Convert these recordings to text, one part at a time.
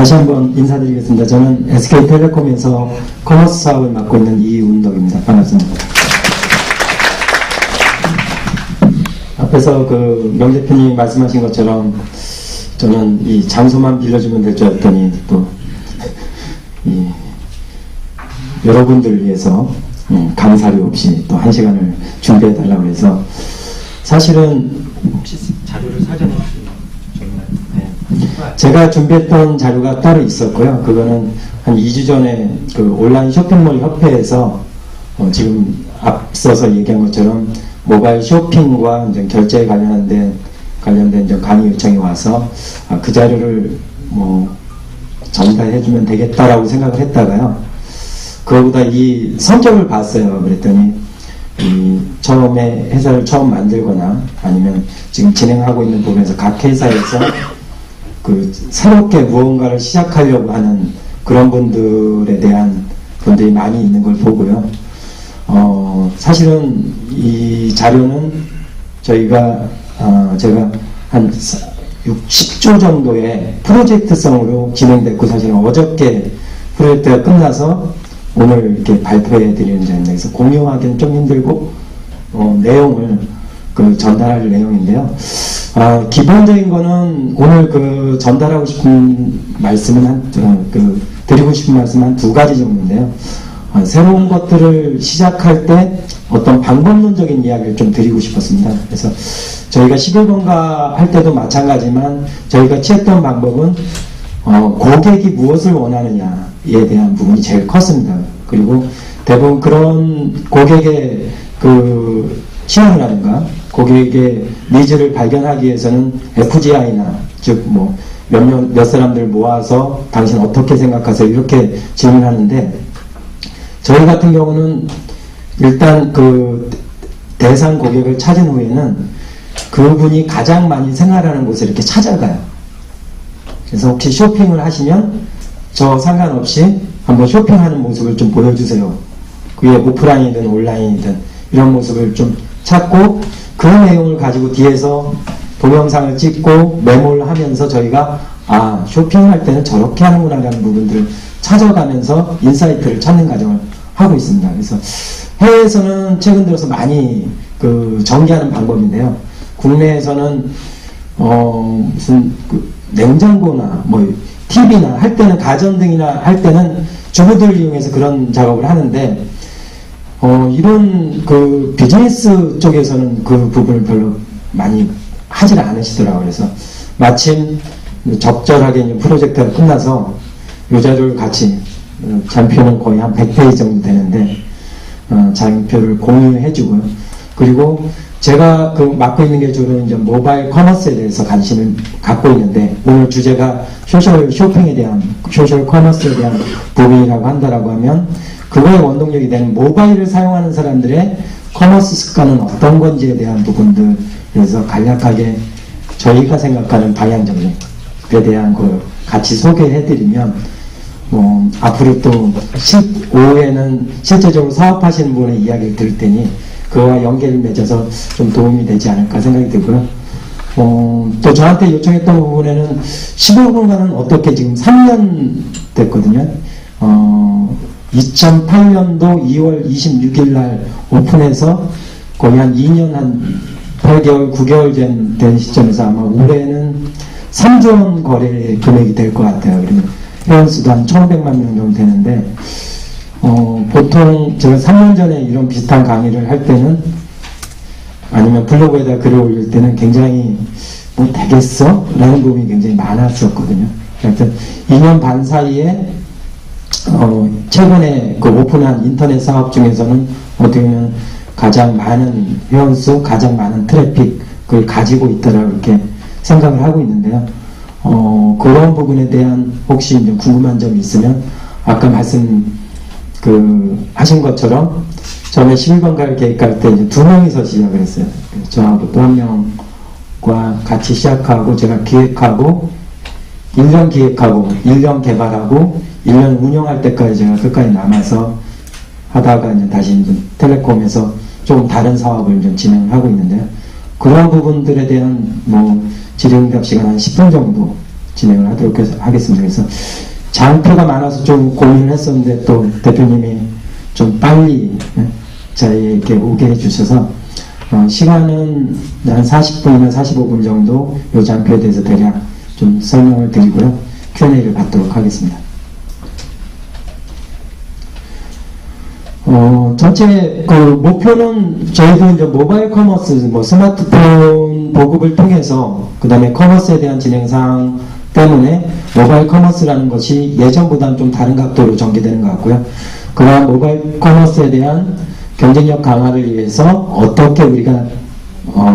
다시 한번 인사드리겠습니다. 저는 SK텔레콤에서 커머스 사업을 맡고 있는 이운덕입니다. 반갑습니다. 앞에서 명 대표님이 말씀하신 것처럼 저는 이 장소만 빌려주면 될 줄 알았더니 또 여러분들을 위해서 강사료 없이 또 1시간을 준비해달라고 해서, 사실은 혹시 자료를 사전에 줬나요? 네. 제가 준비했던 자료가 따로 있었고요. 그거는 한 2주 전에 온라인 쇼핑몰 협회에서 지금 앞서서 얘기한 것처럼 모바일 쇼핑과 이제 결제에 관련된 이제 강의 요청이 와서 그 자료를 전달해주면 되겠다라고 생각을 했다가요. 그거보다 이 성격을 봤어요. 그랬더니 처음에 회사를 처음 만들거나 아니면 지금 진행하고 있는 부분에서 각 회사에서 새롭게 무언가를 시작하려고 하는 그런 분들에 대한 분들이 많이 있는 걸 보고요. 사실은 이 자료는 제가 한 10조 정도의 프로젝트성으로 진행됐고, 사실은 어저께 프로젝트가 끝나서 오늘 이렇게 발표해 드리는 자입니다. 그래서 공유하기는 좀 힘들고, 내용을 전달할 내용인데요. 기본적인 거는 오늘 전달하고 싶은 말씀은 드리고 싶은 말씀은 한 2가지 정도인데요. 새로운 것들을 시작할 때 어떤 방법론적인 이야기를 좀 드리고 싶었습니다. 그래서 저희가 11번가 할 때도 마찬가지지만 저희가 취했던 방법은 고객이 무엇을 원하느냐에 대한 부분이 제일 컸습니다. 그리고 대부분 그런 고객의 취향이라든가 고객의 니즈를 발견하기 위해서는 FGI나 즉 몇 사람들 모아서 당신 어떻게 생각하세요? 이렇게 질문하는데, 저희 같은 경우는 일단 대상 고객을 찾은 후에는 그분이 가장 많이 생활하는 곳을 이렇게 찾아가요. 그래서 혹시 쇼핑을 하시면 저 상관없이 한번 쇼핑하는 모습을 좀 보여주세요. 그게 오프라인이든 온라인이든 이런 모습을 좀 찾고, 그 내용을 가지고 뒤에서 동영상을 찍고 메모를 하면서 저희가 쇼핑할 때는 저렇게 하는구나 라는 부분들을 찾아가면서 인사이트를 찾는 과정을 하고 있습니다. 그래서 해외에서는 최근 들어서 많이 전개하는 방법인데요. 국내에서는 무슨 냉장고나 TV나 할 때는 가전 등이나 할 때는 주부들을 이용해서 그런 작업을 하는데, 이런 비즈니스 쪽에서는 그 부분을 별로 많이 하질 않으시더라고요. 그래서 마침 적절하게 프로젝트가 끝나서 이 자료를 같이, 장표는 거의 한 100페이지 정도 되는데 장표를 공유해주고요. 그리고 제가 맡고 있는 게 주로 이제 모바일 커머스에 대해서 관심을 갖고 있는데, 오늘 주제가 소셜 쇼핑에 대한, 소셜 커머스에 대한 부분이라고 한다라고 하면, 그거의 원동력이 되는 모바일을 사용하는 사람들의 커머스 습관은 어떤 건지에 대한 부분들, 그래서 간략하게 저희가 생각하는 방향정에 대한 걸 같이 소개해드리면, 앞으로 또 오후에는 실제적으로 사업하시는 분의 이야기를 들을 테니 그와 연계를 맺어서 좀 도움이 되지 않을까 생각이 들고요. 또 저한테 요청했던 부분에는 15분간은 어떻게, 지금 3년 됐거든요. 2008년도 2월 26일 날 오픈해서 거의 한 2년 한 8개월, 9개월 된 시점에서 아마 올해는 3조 원 거래 금액이 될 것 같아요. 그리고 회원수도 한 1,500만 명 정도 되는데, 보통 제가 3년 전에 이런 비슷한 강의를 할 때는, 아니면 블로그에다 글을 올릴 때는 굉장히 되겠어? 라는 부분이 굉장히 많았었거든요. 하여튼 2년 반 사이에 최근에 오픈한 인터넷 사업 중에서는 어떻게 보면 가장 많은 회원수, 가장 많은 트래픽을 가지고 있다라고 이렇게 생각을 하고 있는데요. 그런 부분에 대한 혹시 이제 궁금한 점이 있으면, 아까 하신 것처럼 처음에 11번가를 계획할 때 이제 2명이서 시작을 했어요. 저하고 또 한 명과 같이 시작하고, 제가 기획하고 1년 기획하고 1년 개발하고 1년 운영할 때까지 제가 끝까지 남아서 하다가 이제 다시 이제 텔레콤에서 조금 다른 사업을 좀 진행을 하고 있는데요. 그런 부분들에 대한 질의응답 시간 한 10분 정도 진행을 하도록 하겠습니다. 그래서 장표가 많아서 좀 고민을 했었는데 또 대표님이 좀 빨리 저희에게 오게 해주셔서 시간은 한 40분이나 45분 정도 이 장표에 대해서 대략 좀 설명을 드리고요. Q&A를 받도록 하겠습니다. 전체 그 목표는 저희도 이제 모바일 커머스, 뭐 스마트폰 보급을 통해서 그 다음에 커머스에 대한 진행상 때문에 모바일 커머스라는 것이 예전보다는 좀 다른 각도로 전개되는 것 같고요. 그러한 모바일 커머스에 대한 경쟁력 강화를 위해서 어떻게 우리가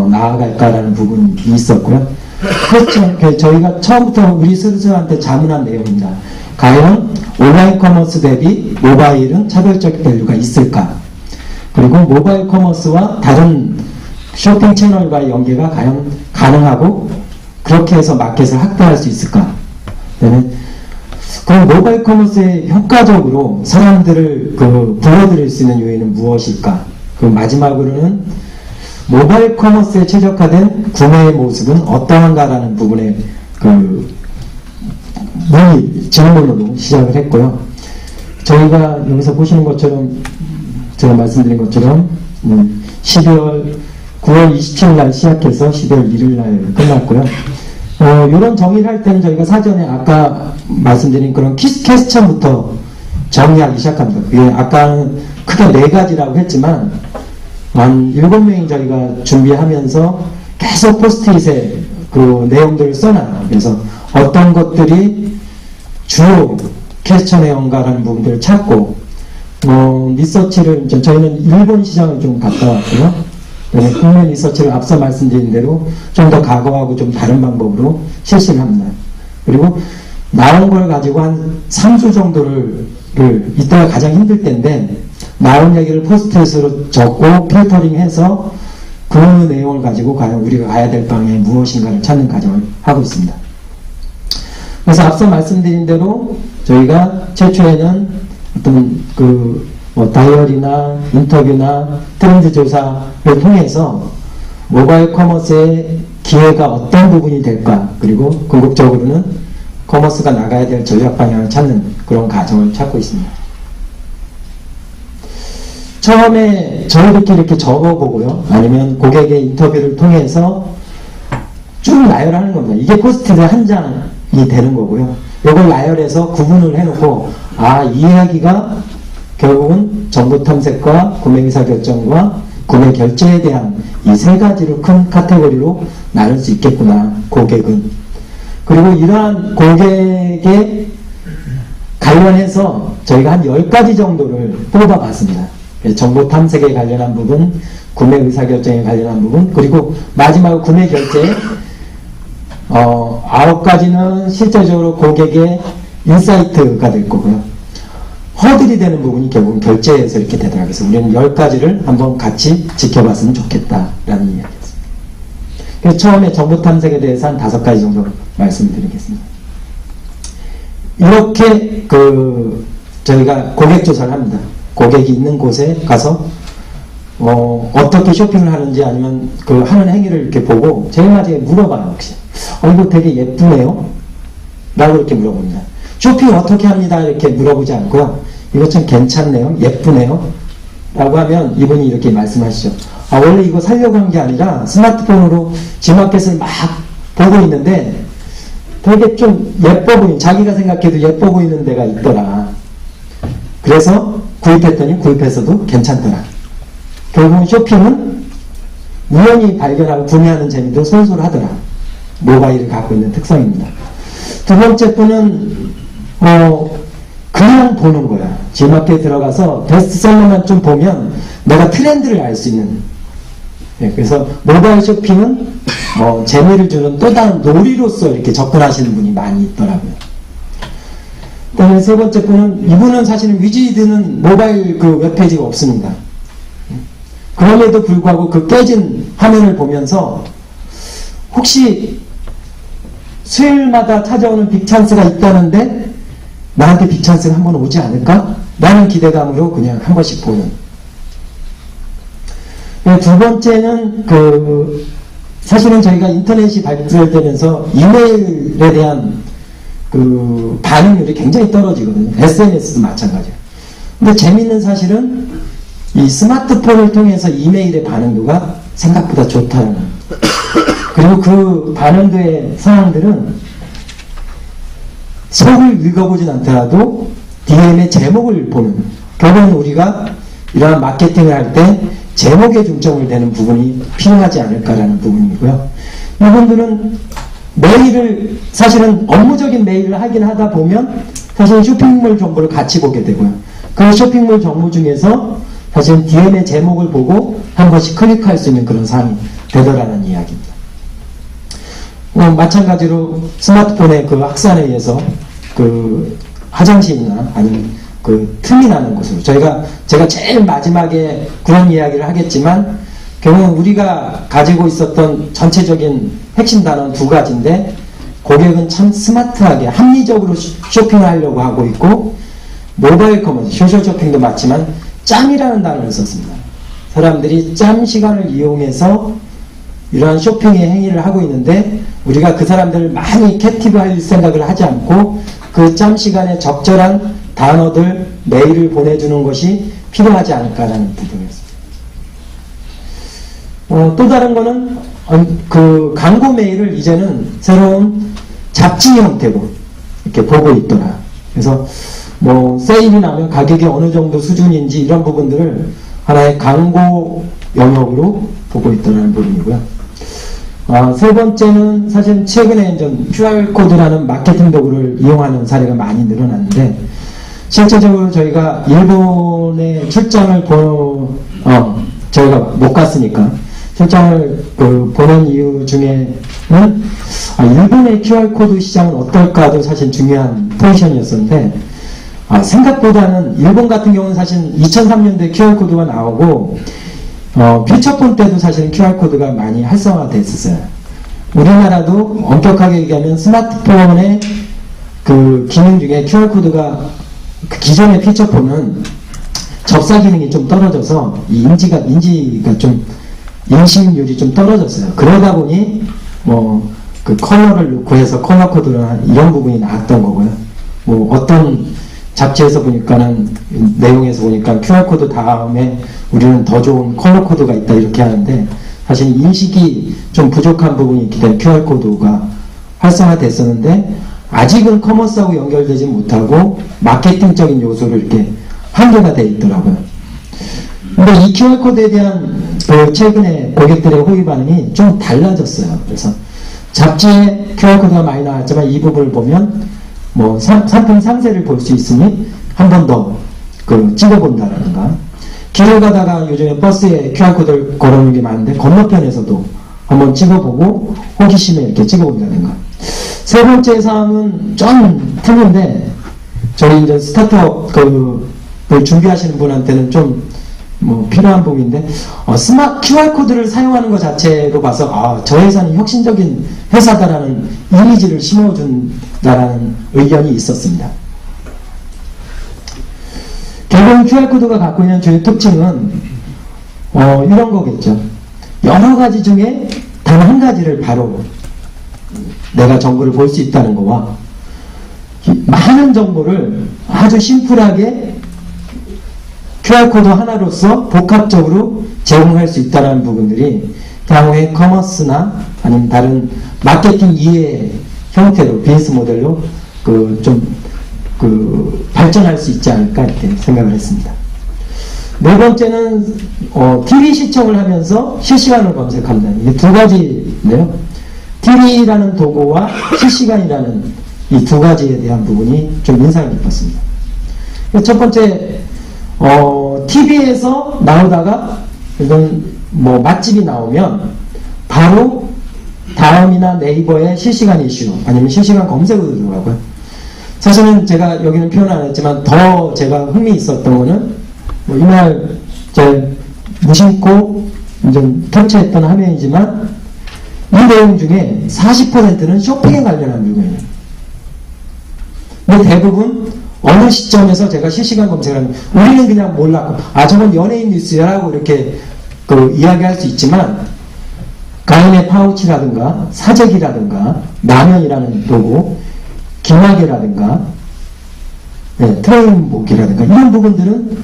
나아갈까라는 부분이 있었고요. 그렇죠. 저희가 처음부터 우리 스스로한테 자문한 내용입니다. 과연 온라인 커머스 대비 모바일은 차별적 밸류가 있을까? 그리고 모바일 커머스와 다른 쇼핑 채널과의 연계가 과연 가능하고 그렇게 해서 마켓을 확대할 수 있을까? 그다음에 그 모바일 커머스에 효과적으로 사람들을 불러들일 수 있는 요인은 무엇일까? 그 마지막으로는 모바일 커머스에 최적화된 구매의 모습은 어떠한가라는 부분에 질문으로 시작을 했고요. 저희가 여기서 보시는 것처럼 제가 말씀드린 것처럼 9월 27일 날 시작해서 12월 1일 날 끝났고요. 이런 정의를 할 때는 저희가 사전에 아까 말씀드린 그런 퀘스천부터 정의하기 시작합니다. 예, 아까는 크게 4가지라고 했지만 한 7명이 저희가 준비하면서 계속 포스트잇에 그 내용들을 써놔요. 그래서 어떤 것들이 주요 퀘스천의 연가라는 부분들을 찾고 리서치를 저희는 일본 시장을 좀 갔다 왔고요. 국내 리서치를 앞서 말씀드린 대로 좀 더 과거하고 좀 다른 방법으로 실시를 합니다. 그리고 나온 걸 가지고 한 3주 정도를 이때가 가장 힘들 때인데 나온 얘기를 포스트잇으로 적고 필터링해서 그 내용을 가지고 과연 우리가 가야 될 방향이 무엇인가를 찾는 과정을 하고 있습니다. 그래서 앞서 말씀드린 대로 저희가 최초에는 어떤 다이어리나 인터뷰나 트렌드 조사를 통해서 모바일 커머스의 기회가 어떤 부분이 될까, 그리고 궁극적으로는 커머스가 나가야 될 전략 방향을 찾는 그런 과정을 찾고 있습니다. 처음에 저희들끼리 이렇게 적어보고요, 아니면 고객의 인터뷰를 통해서 쭉 나열하는 겁니다. 이게 포스트잇의 한 장이 되는 거고요. 이걸 나열해서 구분을 해놓고 이 이야기가 결국은 정보 탐색과 구매 의사 결정과 구매 결제에 대한 이 3가지로 큰 카테고리로 나눌 수 있겠구나, 고객은. 그리고 이러한 고객에 관련해서 저희가 한 10가지 정도를 뽑아봤습니다. 정보 탐색에 관련한 부분, 구매 의사 결정에 관련한 부분, 그리고 마지막 구매 결제 9가지는 실제적으로 고객의 인사이트가 될 거고요. 허들이 되는 부분이 결국은 결제에서 이렇게 되더라고요. 그래서 우리는 10가지를 한번 같이 지켜봤으면 좋겠다라는 이야기였습니다. 그래서 처음에 정보 탐색에 대해서 한 5가지 정도 말씀드리겠습니다. 이렇게 저희가 고객 조사를 합니다. 고객이 있는 곳에 가서 어떻게 쇼핑을 하는지, 아니면 하는 행위를 이렇게 보고 제일 마지막에 물어봐요. 혹시 이거 되게 예쁘네요? 라고 이렇게 물어봅니다. 쇼핑 어떻게 합니다? 이렇게 물어보지 않고요. 이거 참 괜찮네요? 예쁘네요? 라고 하면 이분이 이렇게 말씀하시죠. 원래 이거 사려고 한 게 아니라 스마트폰으로 G마켓을 막 보고 있는데 되게 좀 예뻐 보이는, 자기가 생각해도 예뻐 보이는 데가 있더라. 그래서 구입했더니 구입해서도 괜찮더라. 결국은 쇼핑은 우연히 발견하고 구매하는 재미도 솔솔하더라. 모바일을 갖고 있는 특성입니다. 두 번째 분은 그냥 보는 거야. G마켓에 들어가서 베스트셀러만 좀 보면 내가 트렌드를 알 수 있는. 그래서 모바일 쇼핑은 재미를 주는 또 다른 놀이로서 이렇게 접근하시는 분이 많이 있더라고요. 그다음에 세 번째 분은, 이분은 사실은 위지드는 모바일 웹페이지가 없습니다. 그럼에도 불구하고 그 깨진 화면을 보면서 혹시 수요일마다 찾아오는 빅찬스가 있다는데 나한테 빅찬스가 한번 오지 않을까? 라는 기대감으로 그냥 한 번씩 보는. 두 번째는 사실은 저희가 인터넷이 발달되면서 이메일에 대한 그 반응률이 굉장히 떨어지거든요. SNS도 마찬가지예요. 근데 재밌는 사실은 이 스마트폰을 통해서 이메일의 반응도가 생각보다 좋다는. 그리고 그 반응도의 상황들은 속을 읽어보진 않더라도 DM의 제목을 보는, 결국은 우리가 이러한 마케팅을 할 때 제목에 중점을 두는 부분이 필요하지 않을까라는 부분이고요. 이분들은 메일을, 사실은 업무적인 메일을 하긴 하다 보면 사실 쇼핑몰 정보를 같이 보게 되고요. 그 쇼핑몰 정보 중에서 사실 DM의 제목을 보고 한 번씩 클릭할 수 있는 그런 사항이 되더라는 이야기입니다. 마찬가지로 스마트폰의 그 확산에 의해서 그 화장실이나 아니면 그 틈이 나는 곳으로, 제가 제일 마지막에 그런 이야기를 하겠지만 결국은 우리가 가지고 있었던 전체적인 핵심 단어는 두 가지인데, 고객은 참 스마트하게 합리적으로 쇼핑을 하려고 하고 있고, 모바일 커머스, 소셜 쇼핑도 맞지만 짬이라는 단어를 썼습니다. 사람들이 짬 시간을 이용해서 이러한 쇼핑의 행위를 하고 있는데, 우리가 그 사람들을 많이 캡티브할 생각을 하지 않고 그 짬 시간에 적절한 단어들, 메일을 보내주는 것이 필요하지 않을까라는 부분이었습니다. 또 다른 거는 그 광고 메일을 이제는 새로운 잡지 형태로 이렇게 보고 있더라. 그래서 뭐 세일이 나면 가격이 어느 정도 수준인지 이런 부분들을 하나의 광고 영역으로 보고 있더라는 부분이고요. 세 번째는 사실 최근에 좀 QR코드라는 마케팅 도구를 이용하는 사례가 많이 늘어났는데, 실제적으로 저희가 일본에 출장을 저희가 못 갔으니까 출장을 보는 이유 중에는 일본의 QR코드 시장은 어떨까도 사실 중요한 포지션이었었는데, 생각보다는 일본 같은 경우는 사실 2003년도에 QR코드가 나오고 퓨처폰 때도 사실은 QR코드가 많이 활성화됐었어요. 우리나라도 엄격하게 얘기하면 스마트폰의 그 기능 중에 QR코드가, 그 기존의 퓨처폰은 접사 기능이 좀 떨어져서 이 인지가 좀 인식률이 좀 떨어졌어요. 그러다 보니 뭐 그 컬러를 넣고 해서 컬러 코드나 이런 부분이 나왔던 거고요. 뭐 어떤 잡지에서 보니까는, 내용에서 보니까 QR코드 다음에 우리는 더 좋은 컬러 코드가 있다 이렇게 하는데, 사실 인식이 좀 부족한 부분이 있기 때문에 QR코드가 활성화됐었는데, 아직은 커머스하고 연결되지 못하고 마케팅적인 요소를 이렇게 한계가 돼 있더라고요. 근데 이 QR코드에 대한 최근에 고객들의 호의 반응이 좀 달라졌어요. 그래서 잡지에 QR코드가 많이 나왔지만 이 부분을 보면 뭐 상품 상세를 볼 수 있으니 한 번 더 찍어본다라든가, 길을 가다가 요즘에 버스에 QR코드를 걸어놓은 게 많은데 건너편에서도 한번 찍어보고 호기심에 이렇게 찍어본다든가. 세 번째 사항은 좀 틀린데, 저희 이제 스타트업 준비하시는 분한테는 좀 필요한 부분인데, QR코드를 사용하는 것 자체로 봐서 저 회사는 혁신적인 회사다라는 이미지를 심어준다라는 의견이 있었습니다. 결국 QR코드가 갖고 있는 주요 특징은 이런 거겠죠. 여러 가지 중에 단 한 가지를 바로 내가 정보를 볼 수 있다는 거와, 많은 정보를 아주 심플하게 QR코드 하나로서 복합적으로 제공할 수 있다는 부분들이 향후에 커머스나 아니면 다른 마케팅 이해 형태로, 비즈니스 모델로 발전할 수 있지 않을까 이렇게 생각을 했습니다. 네 번째는 TV 시청을 하면서 실시간으로 검색한다는, 이게 두 가지인데요. TV라는 도구와 실시간이라는 이 두 가지에 대한 부분이 좀 인상 깊었습니다. 첫 번째, TV에서 나오다가 이런 맛집이 나오면 바로 다음이나 네이버의 실시간 이슈 아니면 실시간 검색으로 들어가고요. 사실은 제가 여기는 표현 안 했지만 더 제가 흥미 있었던 거는 이날 제 무심코 좀 캡처했던 화면이지만, 이 내용 중에 40%는 쇼핑에 관련한 물건이에요. 근데 대부분 어느 시점에서 제가 실시간 검색을 하면 우리는 그냥 몰랐고 저건 연예인 뉴스야라고 이렇게 이야기할 수 있지만, 가인의 파우치라든가 사재기라든가 라면이라는 도구, 기마개라든가 트레인복이라든가 이런 부분들은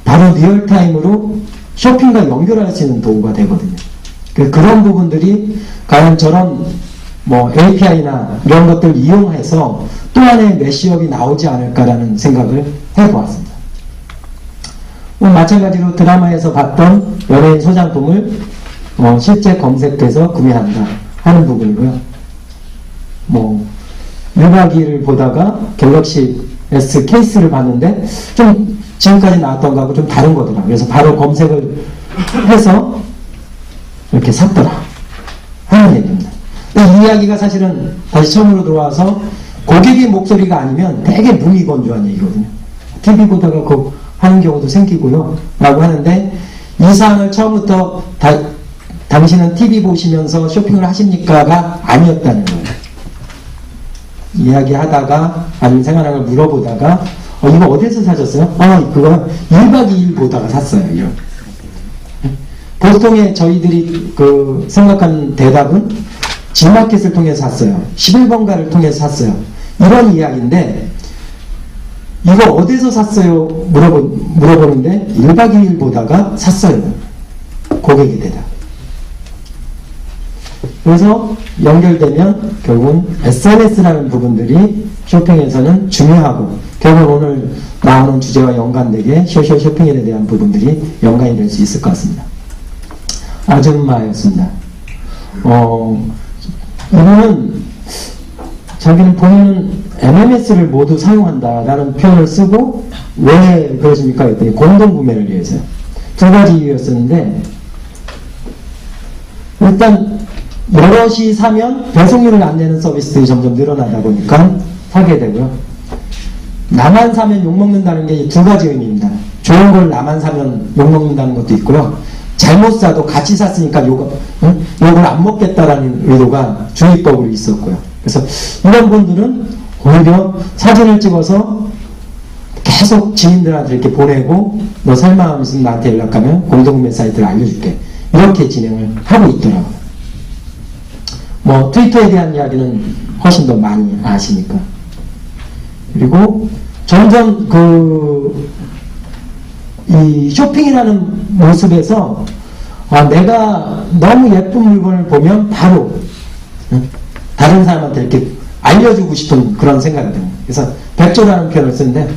바로 리얼타임으로 쇼핑과 연결할 수 있는 도구가 되거든요. 그런 부분들이 과연 저런 뭐 API나 이런 것들 이용해서 또 하나의 메시업이 나오지 않을까라는 생각을 해보았습니다. 마찬가지로 드라마에서 봤던 연예인 소장품을 실제 검색해서 구매한다 하는 부분이고요. 1박 2일을 보다가 갤럭시 S 케이스를 봤는데 좀 지금까지 나왔던 거하고 좀 다른 거더라. 그래서 바로 검색을 해서 이렇게 샀더라 하는 얘기입니다. 이 이야기가 사실은 다시 처음으로 들어와서 고객의 목소리가 아니면 되게 무미건조한 얘기거든요. TV 보다가 하는 경우도 생기고요. 라고 하는데 이 사항을 처음부터 당신은 TV 보시면서 쇼핑을 하십니까가 아니었다는 거예요. 이야기하다가 아니면 생활하는 걸 물어보다가 이거 어디서 사셨어요? 그거 1박 2일 보다가 샀어요. 이런. 보통의 저희들이 생각하는 대답은 G마켓을 통해서 샀어요. 11번가를 통해서 샀어요. 이런 이야기인데 이거 어디서 샀어요? 물어보는데 1박 2일 보다가 샀어요. 고객이 대답. 그래서 연결되면 결국은 SNS라는 부분들이 쇼핑에서는 중요하고 결국 오늘 나오는 주제와 연관되게 소셜 쇼핑에 대한 부분들이 연관이 될 수 있을 것 같습니다. 아줌마였습니다. 이거는 자기는 본인은 MMS를 모두 사용한다라는 표현을 쓰고 왜 그러십니까? 했더니 공동구매를 위해서요. 두 가지 이유였었는데 일단 여럿이 사면 배송료를 안 내는 서비스들이 점점 늘어나다 보니까 사게 되고요. 나만 사면 욕먹는다는 게 두 가지 의미입니다. 좋은 걸 나만 사면 욕먹는다는 것도 있고요. 잘못 사도 같이 샀으니까 욕을 안 먹겠다라는 의도가 주의법으로 있었고요. 그래서 이런 분들은 오히려 사진을 찍어서 계속 지인들한테 이렇게 보내고 너 살만하면 나한테 연락하면 공동구매 사이트를 알려줄게. 이렇게 진행을 하고 있더라고요. 트위터에 대한 이야기는 훨씬 더 많이 아시니까. 그리고 점점 이 쇼핑이라는 모습에서 내가 너무 예쁜 물건을 보면 바로 다른 사람한테 이렇게 알려주고 싶은 그런 생각이 듭니다. 그래서 백조라는 표현을 쓰는데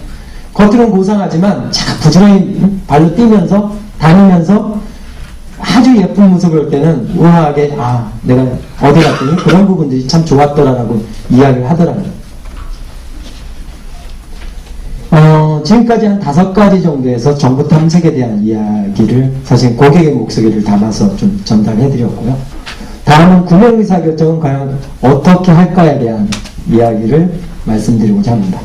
겉으로는 고상하지만 참 부지런히 발로 뛰면서 다니면서 아주 예쁜 모습을 볼 때는 우아하게 내가 어디 갔더니 그런 부분들이 참 좋았더라라고 이야기를 하더라고요. 지금까지 한 5가지 정도에서 정보 탐색에 대한 이야기를 사실 고객의 목소리를 담아서 좀 전달해드렸고요. 다음은 구매 의사결정은 과연 어떻게 할까에 대한 이야기를 말씀드리고자 합니다.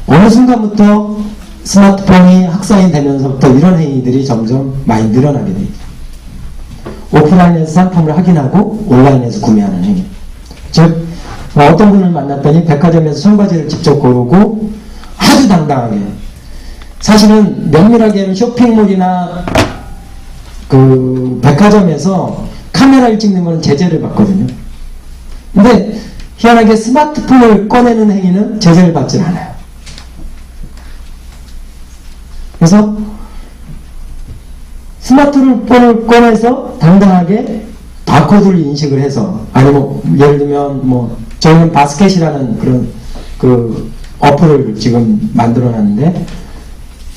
어느 순간부터 스마트폰이 학사이 되면서부터 이런 행위들이 점점 많이 늘어나게 됩니다. 오프라인에서 상품을 확인하고 온라인에서 구매하는 행위. 즉 어떤 분을 만났더니 백화점에서 청바지를 직접 고르고 아주 당당하게, 사실은 면밀하게는 쇼핑몰이나 백화점에서 카메라를 찍는 건 제재를 받거든요. 근데 희한하게 스마트폰을 꺼내는 행위는 제재를 받지 않아요. 그래서 스마트폰을 꺼내서 당당하게 바코드를 인식을 해서, 아니면 예를 들면 저희는 바스켓이라는 그런 어플을 지금 만들어 놨는데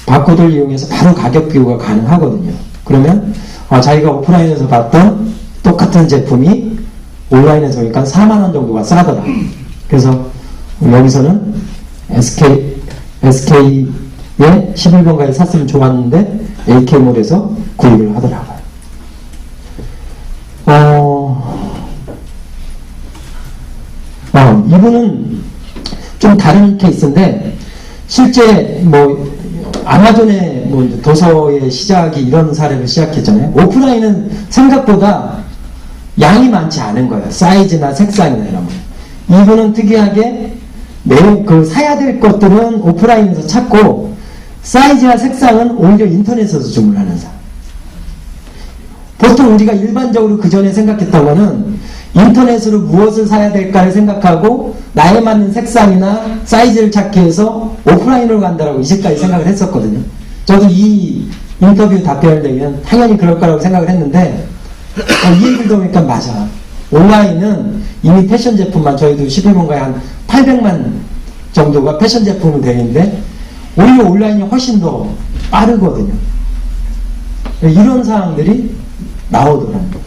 바코드를 이용해서 바로 가격 비교가 가능하거든요. 그러면 자기가 오프라인에서 봤던 똑같은 제품이 온라인에서 보니까 4만원 정도가 싸더라. 그래서 여기서는 SK의 11번가에 샀으면 좋았는데 AK몰에서 구입을 하더라고요. 이분은 좀 다른 케이스인데, 실제 아마존의 도서의 시작이 이런 사례로 시작했잖아요. 오프라인은 생각보다 양이 많지 않은 거예요. 사이즈나 색상이나 이런 거. 이분은 특이하게 사야 될 것들은 오프라인에서 찾고 사이즈나 색상은 오히려 인터넷에서 주문하는 사람. 보통 우리가 일반적으로 그 전에 생각했던 거는 인터넷으로 무엇을 사야 될까를 생각하고 나에 맞는 색상이나 사이즈를 찾기 위해서 오프라인으로 간다라고 이제까지 생각을 했었거든요. 저도 이 인터뷰 답변을 내면 당연히 그럴 거라고 생각을 했는데 이 얘기를 들으니까 맞아. 온라인은 이미 패션 제품만 저희도 11번가에 한 800만 정도가 패션 제품으로 되어 있는데 오히려 온라인이 훨씬 더 빠르거든요. 이런 사항들이 나오더랍니다.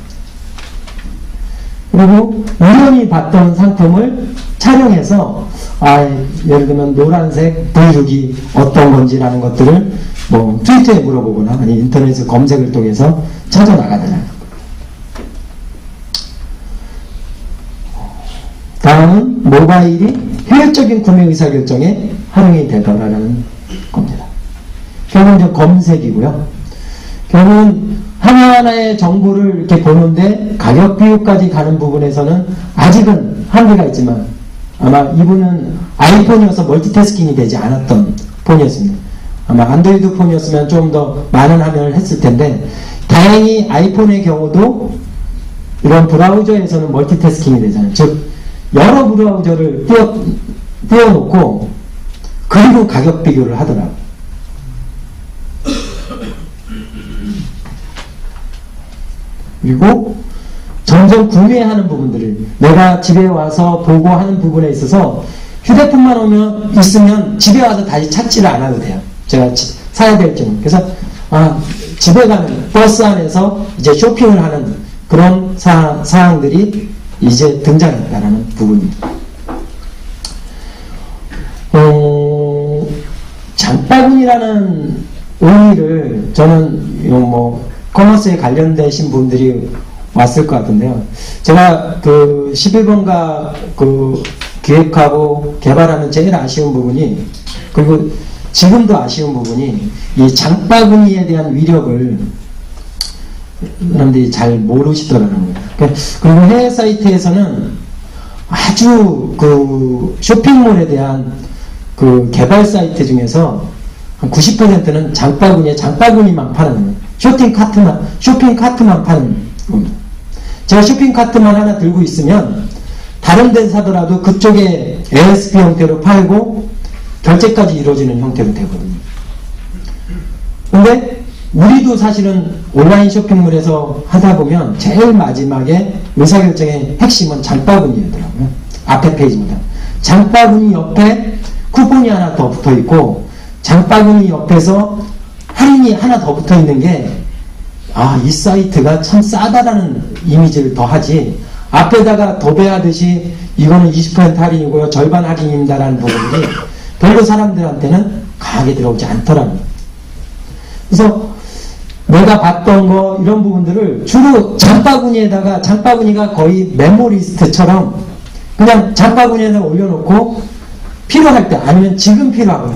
그리고 우연히 봤던 상품을 촬영해서 예를 들면 노란색 V6이 어떤 건지라는 것들을 뭐 트위터에 물어보거나 아니 인터넷 검색을 통해서 찾아나가더라고요. 다음은 모바일이 효율적인 구매 의사결정에 활용이 되더라라는 겁니다. 결국은 이제 검색이고요. 결국은 하나하나의 정보를 이렇게 보는데 가격 비교까지 가는 부분에서는 아직은 한계가 있지만 아마 이분은 아이폰이어서 멀티태스킹이 되지 않았던 폰이었습니다. 아마 안드로이드 폰이었으면 좀 더 많은 화면을 했을 텐데 다행히 아이폰의 경우도 이런 브라우저에서는 멀티태스킹이 되잖아요. 즉 여러 브라우저를 띄워놓고 그리고 가격 비교를 하더라고요. 그리고 점점 구매하는 부분들을 내가 집에 와서 보고 하는 부분에 있어서 휴대폰만 있으면 집에 와서 다시 찾지를 않아도 돼요. 제가 사야 될 점은. 그래서 집에 가는 버스 안에서 이제 쇼핑을 하는 그런 사항들이 이제 등장했다라는 부분입니다. 장바구니라는 의미를 저는 커머스에 관련되신 분들이 왔을 것 같은데요. 제가 그 11번가 기획하고 개발하는 제일 아쉬운 부분이, 그리고 지금도 아쉬운 부분이 이 장바구니에 대한 위력을 사람들이 잘 모르시더라는 거예요. 그리고 해외 사이트에서는 아주 그 쇼핑몰에 대한 그 개발 사이트 중에서 한 90%는 장바구니만 파는 거예요. 쇼핑 카트만 파는 겁니다. 제가 쇼핑 카트만 하나 들고 있으면 다른 데서 사더라도 그쪽에 ASP 형태로 팔고 결제까지 이루어지는 형태로 되거든요. 근데 우리도 사실은 온라인 쇼핑몰에서 하다 보면 제일 마지막에 의사결정의 핵심은 장바구니더라고요. 앞에 페이지보다. 장바구니 옆에 쿠폰이 하나 더 붙어 있고, 장바구니 옆에서 할인이 하나 더 붙어 있는 게, 이 사이트가 참 싸다라는 이미지를 더 하지, 앞에다가 도배하듯이 이거는 20% 할인이고요, 절반 할인입니다라는 부분들이 별로 사람들한테는 강하게 들어오지 않더라고요. 그래서 내가 봤던 거 이런 부분들을 주로 장바구니가 거의 메모리스트처럼 그냥 장바구니에다 올려놓고 필요할 때 아니면 지금 필요하고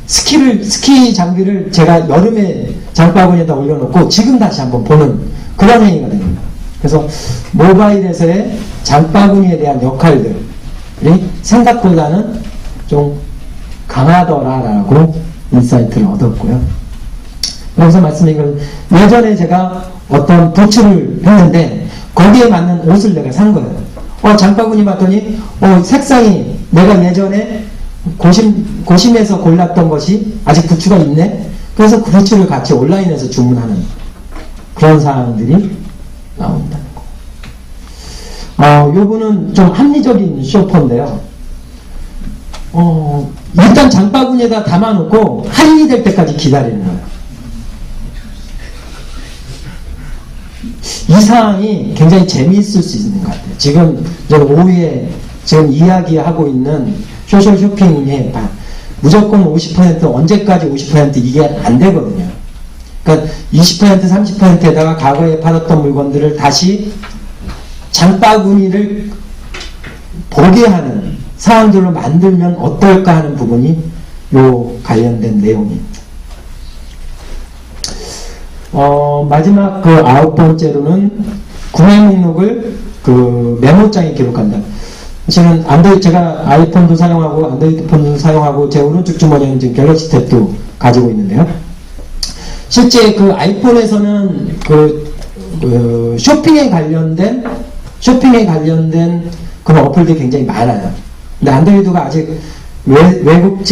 스키 장비를 제가 여름에 장바구니에다 올려놓고 지금 다시 한번 보는 그런 행위가 됩니다. 그래서 모바일에서의 장바구니에 대한 역할들이 생각보다는 좀 강하더라라고 인사이트를 얻었고요. 여기서 말씀드린 건 예전에 제가 어떤 도출을 했는데 거기에 맞는 옷을 내가 산 거예요. 장바구니 봤더니 색상이 내가 예전에 고심해서 골랐던 것이 아직 부츠가 있네. 그래서 그 부츠를 같이 온라인에서 주문하는 그런 사항들이 나온다는 거. 요거는 좀 합리적인 쇼퍼인데요. 일단 장바구니에다 담아놓고 할인이 될 때까지 기다리는 거예요. 이 사항이 굉장히 재미있을 수 있는 것 같아요. 지금 오후에 지금 이야기하고 있는 소셜 쇼핑에 무조건 50% 언제까지 50% 이게 안 되거든요. 그러니까 20% 30%에다가 과거에 팔았던 물건들을 다시 장바구니를 보게 하는 상황들로 만들면 어떨까 하는 부분이 요 관련된 내용입니다. 마지막 9번째로는 구매 목록을 메모장에 기록한다. 사실은 제가 아이폰도 사용하고 안드로이드 폰도 사용하고 제 오른쪽 주머니에는 지금 갤럭시 탭도 가지고 있는데요. 실제 아이폰에서는 쇼핑에 관련된 쇼핑에 관련된 그런 어플들이 굉장히 많아요. 근데 안드로이드가 아직 외국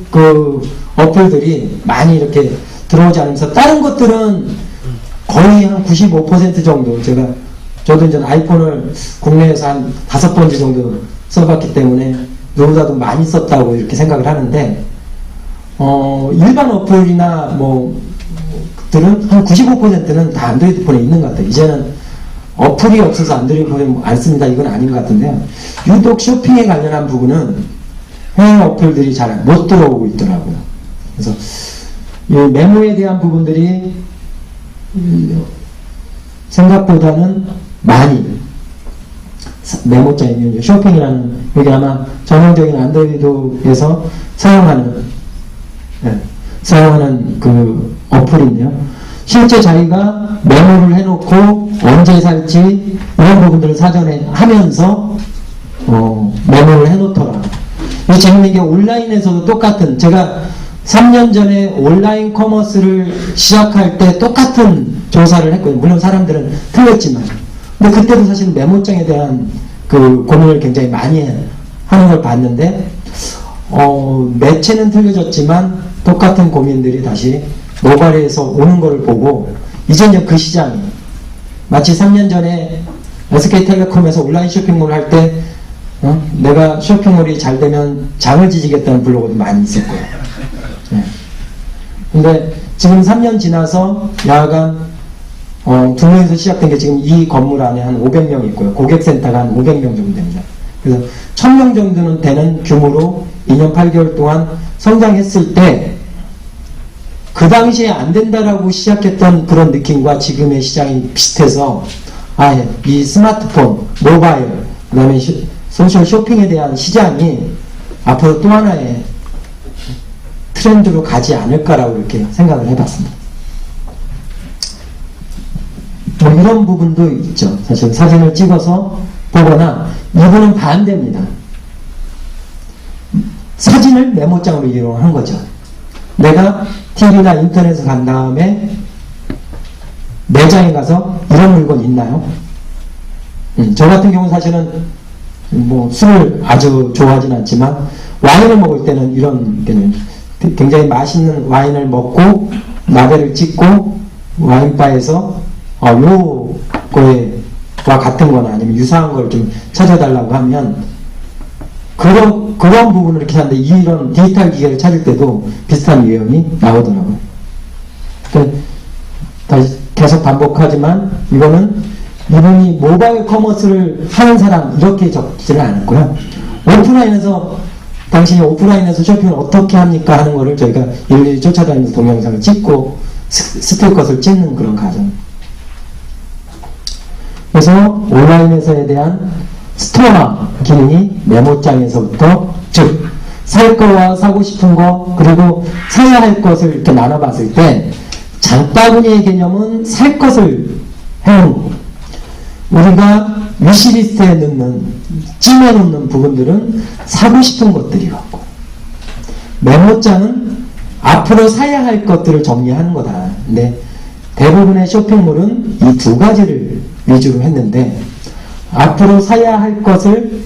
그 어플들이 많이 이렇게 들어오지 않으면서 다른 것들은 거의 한 95% 정도 저도 이제 아이폰을 국내에서 한 5번째 정도 써봤기 때문에 누구보다도 많이 썼다고 이렇게 생각을 하는데 일반 어플이나 들은 한 95%는 다 안드로이드 폰에 있는 것 같아요. 이제는 어플이 없어서 안드로이드 폰에 안 씁니다. 이건 아닌 것 같은데요. 유독 쇼핑에 관련한 부분은 해외 어플들이 잘 못 들어오고 있더라고요. 그래서 이 메모에 대한 부분들이 생각보다는 많이 메모장이면 쇼핑이라는 여기 아마 전형적인 안드로이드에서 사용하는 그 어플인데요. 실제 자기가 메모를 해놓고 언제 살지 이런 부분들을 사전에 하면서 메모를 해놓더라. 이 재밌는 게 온라인에서도 똑같은, 제가 3년 전에 온라인 커머스를 시작할 때 똑같은 조사를 했거든요. 물론 사람들은 틀렸지만. 근데 그때도 사실 메모장에 대한 그 고민을 굉장히 많이 하는 걸 봤는데, 매체는 틀려졌지만 똑같은 고민들이 다시 모바일에서 오는 걸 보고, 이제 그 시장이 마치 3년 전에 SK텔레콤에서 온라인 쇼핑몰을 할 때 내가 쇼핑몰이 잘 되면 장을 지지겠다는 블로그도 많이 있을 거예요. 근데 지금 3년 지나서 야간 두 명에서 시작된 게 지금 이 건물 안에 한 500명 있고요. 고객센터가 한 500명 정도 됩니다. 그래서 1000명 정도는 되는 규모로 2년 8개월 동안 성장했을 때 그 당시에 안 된다라고 시작했던 그런 느낌과 지금의 시장이 비슷해서 이 스마트폰, 모바일, 그 다음에 소셜 쇼핑에 대한 시장이 앞으로 또 하나의 트렌드로 가지 않을까라고 이렇게 생각을 해봤습니다. 이런 부분도 있죠. 사실 사진을 찍어서 보거나, 이분은 반대입니다. 사진을 메모장으로 이용한 거죠. 내가 TV나 인터넷에 간 다음에 매장에 가서 이런 물건 있나요? 저 같은 경우는 사실은 술을 아주 좋아하진 않지만 와인을 먹을 때는 이런 굉장히 맛있는 와인을 먹고 라벨을 찍고 와인바에서 요거와 같은 거나 아니면 유사한 걸 좀 찾아달라고 하면 그런 부분을 이렇게 하는데, 이런 디지털 기계를 찾을 때도 비슷한 유형이 나오더라고요. 다시 계속 반복하지만 이거는 이분이 모바일 커머스를 하는 사람 이렇게 적지는 않았고요. 오프라인에서 당신이 오프라인에서 쇼핑을 어떻게 합니까 하는 거를 저희가 일일이 쫓아다니면서 동영상을 찍고 스티커를 찍는 그런 과정. 그래서 온라인에서에 대한 스토어 기능이 메모장에서부터, 즉 살 거와 사고 싶은 거 그리고 사야 할 것을 이렇게 나눠봤을 때 장바구니의 개념은 살 것을 해놓은 거고, 우리가 위시리스트에 넣는, 찜해놓는 부분들은 사고 싶은 것들이 같고, 메모장은 앞으로 사야 할 것들을 정리하는 거다. 근데 대부분의 쇼핑몰은 이 두 가지를 위주로 했는데, 앞으로 사야 할 것을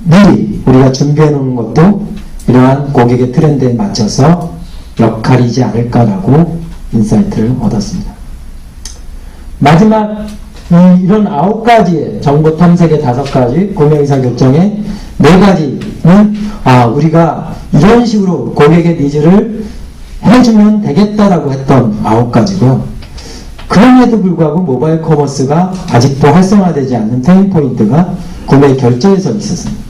미리 우리가 준비해 놓는 것도 이러한 고객의 트렌드에 맞춰서 역할이지 않을까라고 인사이트를 얻었습니다. 마지막 이런 9가지의 정보 탐색의 5가지, 구매 의사 결정의 4가지는 우리가 이런 식으로 고객의 니즈를 해주면 되겠다라고 했던 9가지고요. 그럼에도 불구하고 모바일 커머스가 아직도 활성화되지 않는 페인 포인트가 구매 결제에서 있었습니다.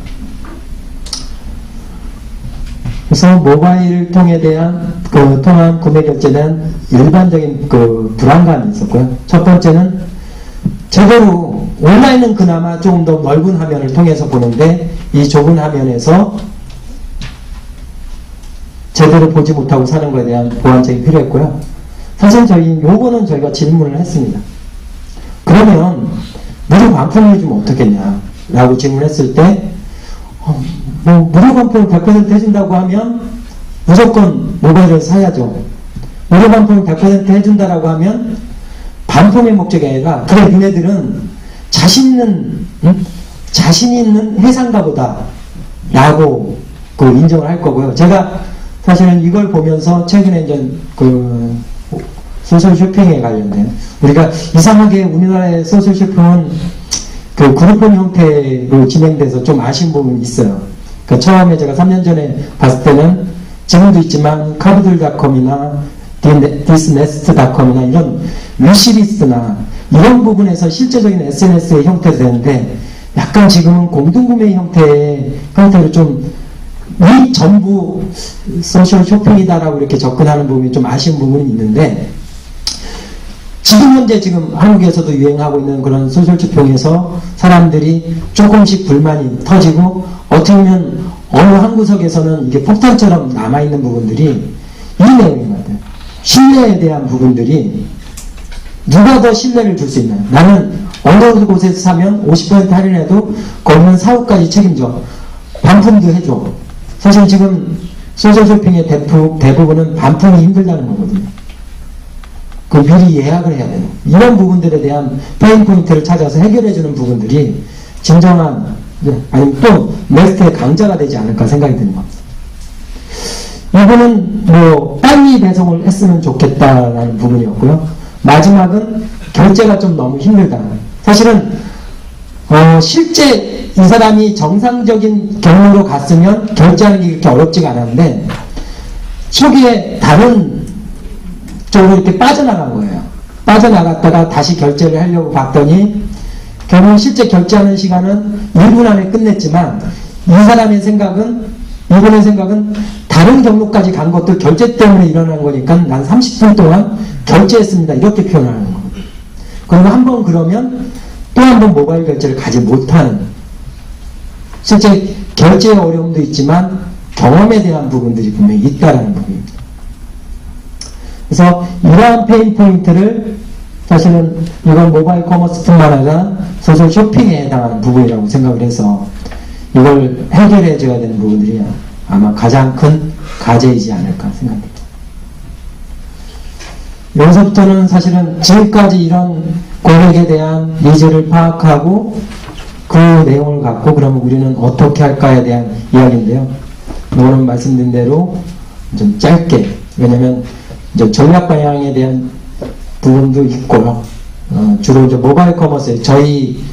그래서 모바일 통에 대한 통한 구매 결제에 대한 일반적인 불안감이 있었고요. 첫 번째는 제대로 온라인은 그나마 조금 더 넓은 화면을 통해서 보는데, 이 좁은 화면에서 제대로 보지 못하고 사는 것에 대한 보완책이 필요했고요. 사실 요거는 저희가 질문을 했습니다. 그러면 무료 반품을 주면 어떻겠냐 라고 질문했을 때, 무료 반품을 100% 해준다고 하면 무조건 모바일을 사야죠. 무료 반품을 100% 해준다라고 하면 반품의 목적이 아니라, 그래 니네들은 자신 있는 회사인가 보다 라고 인정을 할 거고요. 제가 사실은 이걸 보면서 최근에 이제 소셜 쇼핑에 관련된, 우리가 이상하게 우리나라의 소셜 쇼핑은 그룹폰 형태로 진행돼서 좀 아쉬운 부분이 있어요. 처음에 제가 3년 전에 봤을 때는, 지금도 있지만 카브들닷컴이나 디스네스트닷컴이나 이런 위시리스트나 이런 부분에서 실제적인 SNS의 형태도 되는데, 약간 지금은 공동구매 형태로 좀 이 전부 소셜 쇼핑이다라고 이렇게 접근하는 부분이 좀 아쉬운 부분이 있는데, 지금 한국에서도 유행하고 있는 그런 소셜 쇼핑에서 사람들이 조금씩 불만이 터지고, 어떻게 보면 어느 한 구석에서는 이게 폭탄처럼 남아있는 부분들이 이 내용인 것 같아요. 신뢰에 대한 부분들이 누가 더 신뢰를 줄 수 있나요? 나는 어느 곳에서 사면 50% 할인해도 거기는 사후까지 책임져. 반품도 해줘. 사실 지금 소셜쇼핑의 대부분은 반품이 힘들다는 거거든요. 미리 예약을 해야 되는, 이런 부분들에 대한 페인 포인트를 찾아서 해결해주는 부분들이 진정한, 아니면 또 넥스트의 강자가 되지 않을까 생각이 드는 겁니다. 이거는 빨리 배송을 했으면 좋겠다라는 부분이었고요. 마지막은 결제가 좀 너무 힘들다. 사실은 실제 이 사람이 정상적인 경로로 갔으면 결제하는 게 그렇게 어렵지가 않았는데, 초기에 다른 쪽으로 이렇게 빠져나간 거예요. 빠져나갔다가 다시 결제를 하려고 봤더니, 결국 실제 결제하는 시간은 1분 안에 끝냈지만, 이분의 생각은 다른 경로까지 간 것도 결제 때문에 일어난 거니까 난 30분 동안 결제했습니다. 이렇게 표현하는 거예요. 그리고 한번 그러면 또 한 번 모바일 결제를 가지 못하는, 실제 결제의 어려움도 있지만 경험에 대한 부분들이 분명히 있다는 부분입니다. 그래서 이러한 페인 포인트를, 사실은 이건 모바일 커머스뿐만 아니라 소셜 쇼핑에 해당하는 부분이라고 생각을 해서 이걸 해결해 줘야 되는 부분들이 아마 가장 큰 과제이지 않을까 생각합니다. 여기서부터는 사실은 지금까지 이런 고객에 대한 니즈를 파악하고 그 내용을 갖고 그러면 우리는 어떻게 할까에 대한 이야기인데요. 오늘 말씀드린 대로 좀 짧게, 왜냐면 이제 전략 방향에 대한 부분도 있고요. 주로 이제 모바일 커머스, 저희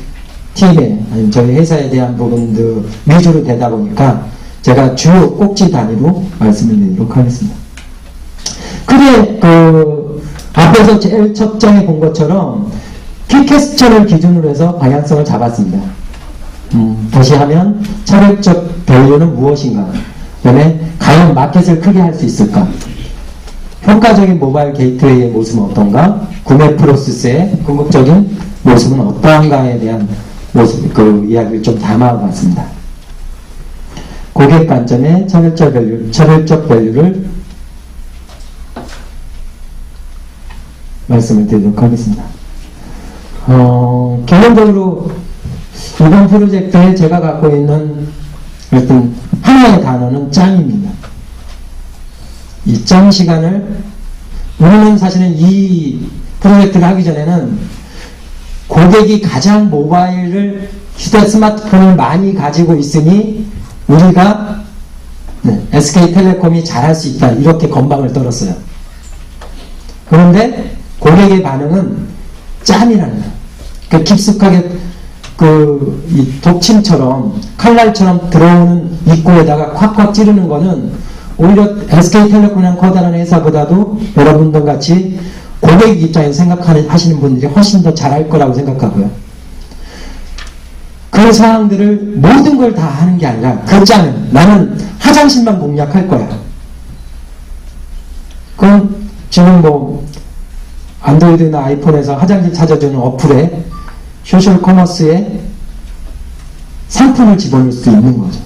팀에, 아니면 저희 회사에 대한 부분도 위주로 되다 보니까 제가 주요 꼭지 단위로 말씀을 드리도록 하겠습니다. 크게 앞에서 제일 첫 장에 본 것처럼 키퀘스천을 기준으로 해서 방향성을 잡았습니다. 다시 하면 차별적 밸류는 무엇인가? 그다음에 과연 마켓을 크게 할 수 있을까? 효과적인 모바일 게이트웨이의 모습은 어떤가? 구매 프로세스의 궁극적인 모습은 어떠한가에 대한 모습, 이야기를 좀 담아봤습니다. 고객 관점의 차별적 밸류를 말씀을 드리도록 하겠습니다. 결론적으로 이번 프로젝트에 제가 갖고 있는 어떤 하나의 단어는 짱입니다. 이 짱 시간을, 우리는 사실은 이 프로젝트를 하기 전에는 고객이 가장 모바일을, 스마트폰을 많이 가지고 있으니 우리가 SK텔레콤이 잘할 수 있다, 이렇게 건방을 떨었어요. 그런데 고객의 반응은 짠이라는 거예요. 깊숙하게 이 독침처럼 칼날처럼 들어오는 입구에다가 콱콱 찌르는 거는 오히려 SK텔레콤이라는 커다란 회사보다도 여러분들 같이 고객 입장에서 생각하시는 분들이 훨씬 더 잘할 거라고 생각하고요. 그 사항들을 모든 걸 다 하는 게 아니라, 그 짠은 나는 화장실만 공략할 거야. 그럼 지금 안드로이드나 아이폰에서 화장실 찾아주는 어플에 소셜 커머스에 상품을 집어넣을 수 있는 거죠.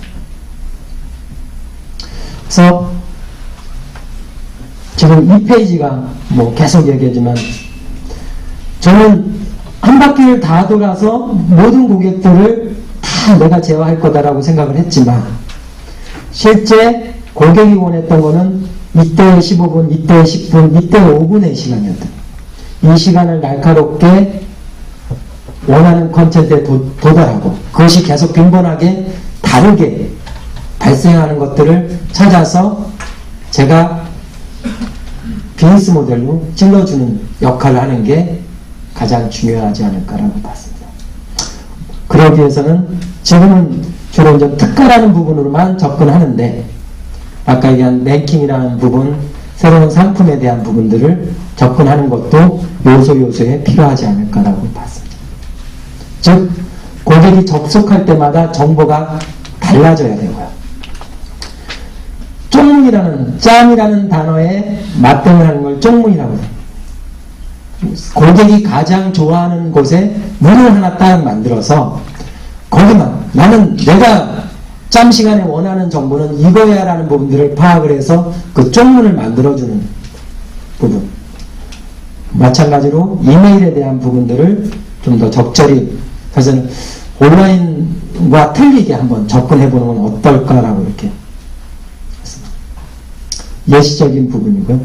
그래서 지금 이 페이지가 계속 얘기하지만, 저는 한 바퀴를 다 돌아서 모든 고객들을 다 내가 제어할 거다라고 생각을 했지만, 실제 고객이 원했던 거는 이때의 15분, 이때의 10분, 이때의 5분의 시간이었다. 이 시간을 날카롭게 원하는 컨텐츠에 도달하고 그것이 계속 빈번하게 다르게 발생하는 것들을 찾아서 제가 비즈니스 모델로 찔러주는 역할을 하는 게 가장 중요하지 않을까라고 봤습니다. 그러기 위해서는 지금은 주로 좀 특가라는 부분으로만 접근하는데 아까 얘기한 랭킹이라는 부분, 새로운 상품에 대한 부분들을 접근하는 것도 요소에 필요하지 않을까라고 봤습니다. 즉 고객이 접속할 때마다 정보가 달라져야 되고요. 쪽문이라는 짬이라는 단어에 맞대응을 하는 걸 쪽문이라고 해요. 고객이 가장 좋아하는 곳에 문을 하나 딱 만들어서 거기만 나는 내가 짬 시간에 원하는 정보는 이거야 라는 부분들을 파악을 해서 그 쪽문을 만들어주는 부분, 마찬가지로 이메일에 대한 부분들을 좀 더 적절히 그래서 온라인과 틀리게 한번 접근해 보는 건 어떨까라고 이렇게 예시적인 부분이고요.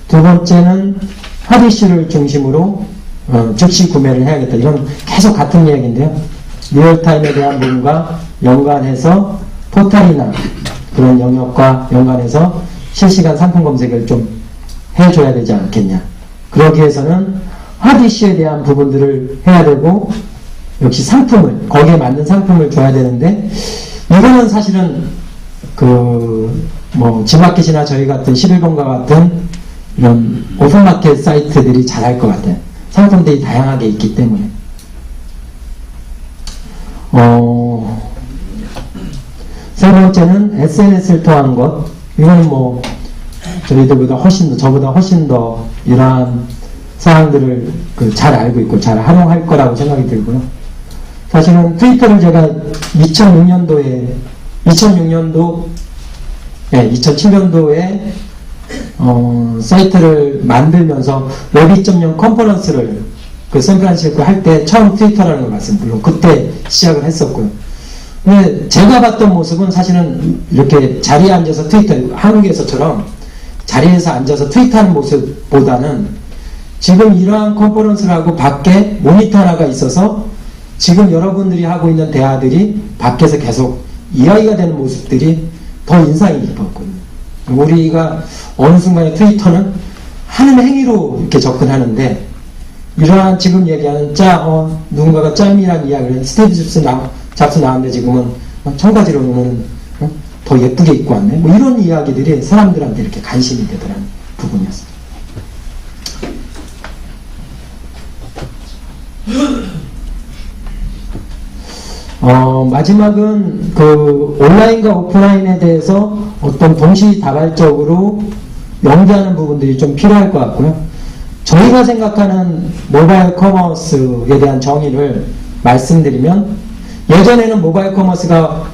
두 번째는 핫이슈를 중심으로 즉시 구매를 해야겠다. 이건 계속 같은 이야기인데요. 리얼타임에 대한 부분과 연관해서 포탈이나 그런 영역과 연관해서 실시간 상품 검색을 좀 해줘야 되지 않겠냐. 그러기 위해서는 핫이슈에 대한 부분들을 해야 되고 역시 상품을 거기에 맞는 상품을 줘야 되는데 이거는 사실은 지마켓이나 저희 같은 11번가 같은 이런 오픈마켓 사이트들이 잘할 것 같아요. 상품들이 다양하게 있기 때문에. 세 번째는 SNS를 통한 것. 이거는 저보다 훨씬 더 이러한 사항들을 잘 알고 있고 잘 활용할 거라고 생각이 들고요. 사실은 트위터를 제가 2007년도에 사이트를 만들면서 웹 2.0 컨퍼런스를 샌프란시스코 할 때 처음 트위터라는 걸 봤습니다. 물론 그때 시작을 했었고요. 근데 제가 봤던 모습은 사실은 이렇게 자리에 앉아서 한국에서처럼 자리에서 앉아서 트위터하는 모습보다는 지금 이러한 컨퍼런스를 하고 밖에 모니터 하나가 있어서 지금 여러분들이 하고 있는 대화들이 밖에서 계속 이야기가 되는 모습들이 더 인상이 깊었거든요. 우리가 어느 순간에 트위터는 하는 행위로 이렇게 접근하는데 이러한 지금 얘기하는 누군가가 짬이라는 이야기를 스티브 잡스 나왔는데 지금은 청바지로는 더 예쁘게 입고 왔네. 이런 이야기들이 사람들한테 이렇게 관심이 되더라는 부분이었습니다. 마지막은 온라인과 오프라인에 대해서 어떤 동시다발적으로 연계하는 부분들이 좀 필요할 것 같고요. 저희가 생각하는 모바일 커머스에 대한 정의를 말씀드리면 예전에는 모바일 커머스가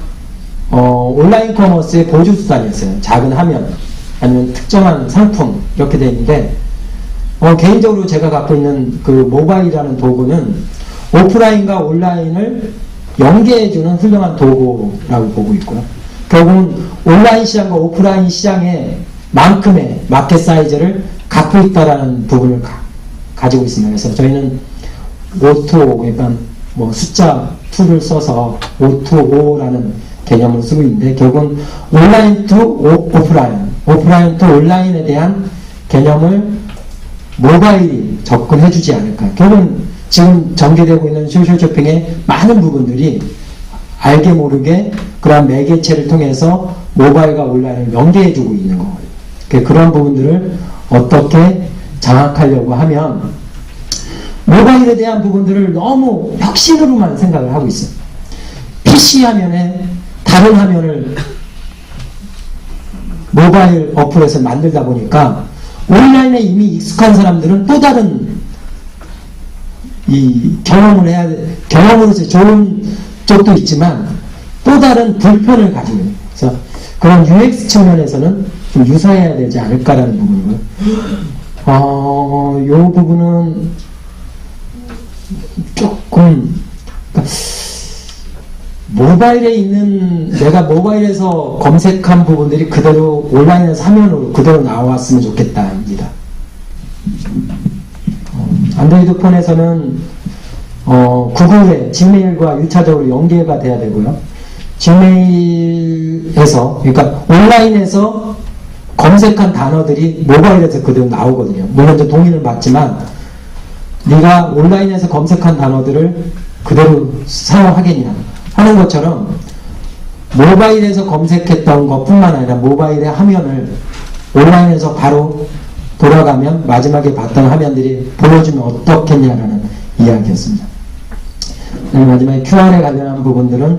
온라인 커머스의 보조수단이었어요. 작은 화면 아니면 특정한 상품 이렇게 되어 있는데 개인적으로 제가 갖고 있는 모바일이라는 도구는 오프라인과 온라인을 연계해주는 훌륭한 도구라고 보고 있고요. 결국은 온라인 시장과 오프라인 시장의 만큼의 마켓 사이즈를 갖고 있다라는 부분을 가지고 있습니다. 그래서 저희는 O2O, 그러니까 숫자 2를 써서 O2O라는 개념을 쓰고 있는데 결국은 온라인 to 오프라인 to 온라인에 대한 개념을 모바일이 접근해주지 않을까. 결국은 지금 전개되고 있는 소셜 쇼핑의 많은 부분들이 알게 모르게 그러한 매개체를 통해서 모바일과 온라인을 연계해주고 있는 거예요. 그런 부분들을 어떻게 장악하려고 하면 모바일에 대한 부분들을 너무 혁신으로만 생각을 하고 있어요. PC 화면에 다른 화면을 모바일 어플에서 만들다 보니까 온라인에 이미 익숙한 사람들은 또 다른 이 경험으로서 좋은 쪽도 있지만 또 다른 불편을 가지고 있는. 그래서 그런 UX 측면에서는 좀 유사해야 되지 않을까라는 부분이고요. 이 부분은 조금 모바일에 있는 내가 모바일에서 검색한 부분들이 그대로 온라인에서 화면으로 그대로 나왔으면 좋겠다입니다. 안드로이드 폰에서는 구글의 지메일과 1차적으로 연계가 돼야 되고요. 지메일에서, 그러니까 온라인에서 검색한 단어들이 모바일에서 그대로 나오거든요. 물론 이제 동의를 받지만, 네가 온라인에서 검색한 단어들을 그대로 사용하겠냐 하는 것처럼, 모바일에서 검색했던 것뿐만 아니라 모바일의 화면을 온라인에서 바로 돌아가면 마지막에 봤던 화면들이 보여주면 어떻겠냐라는 이야기였습니다. 마지막에 QR에 관련한 부분들은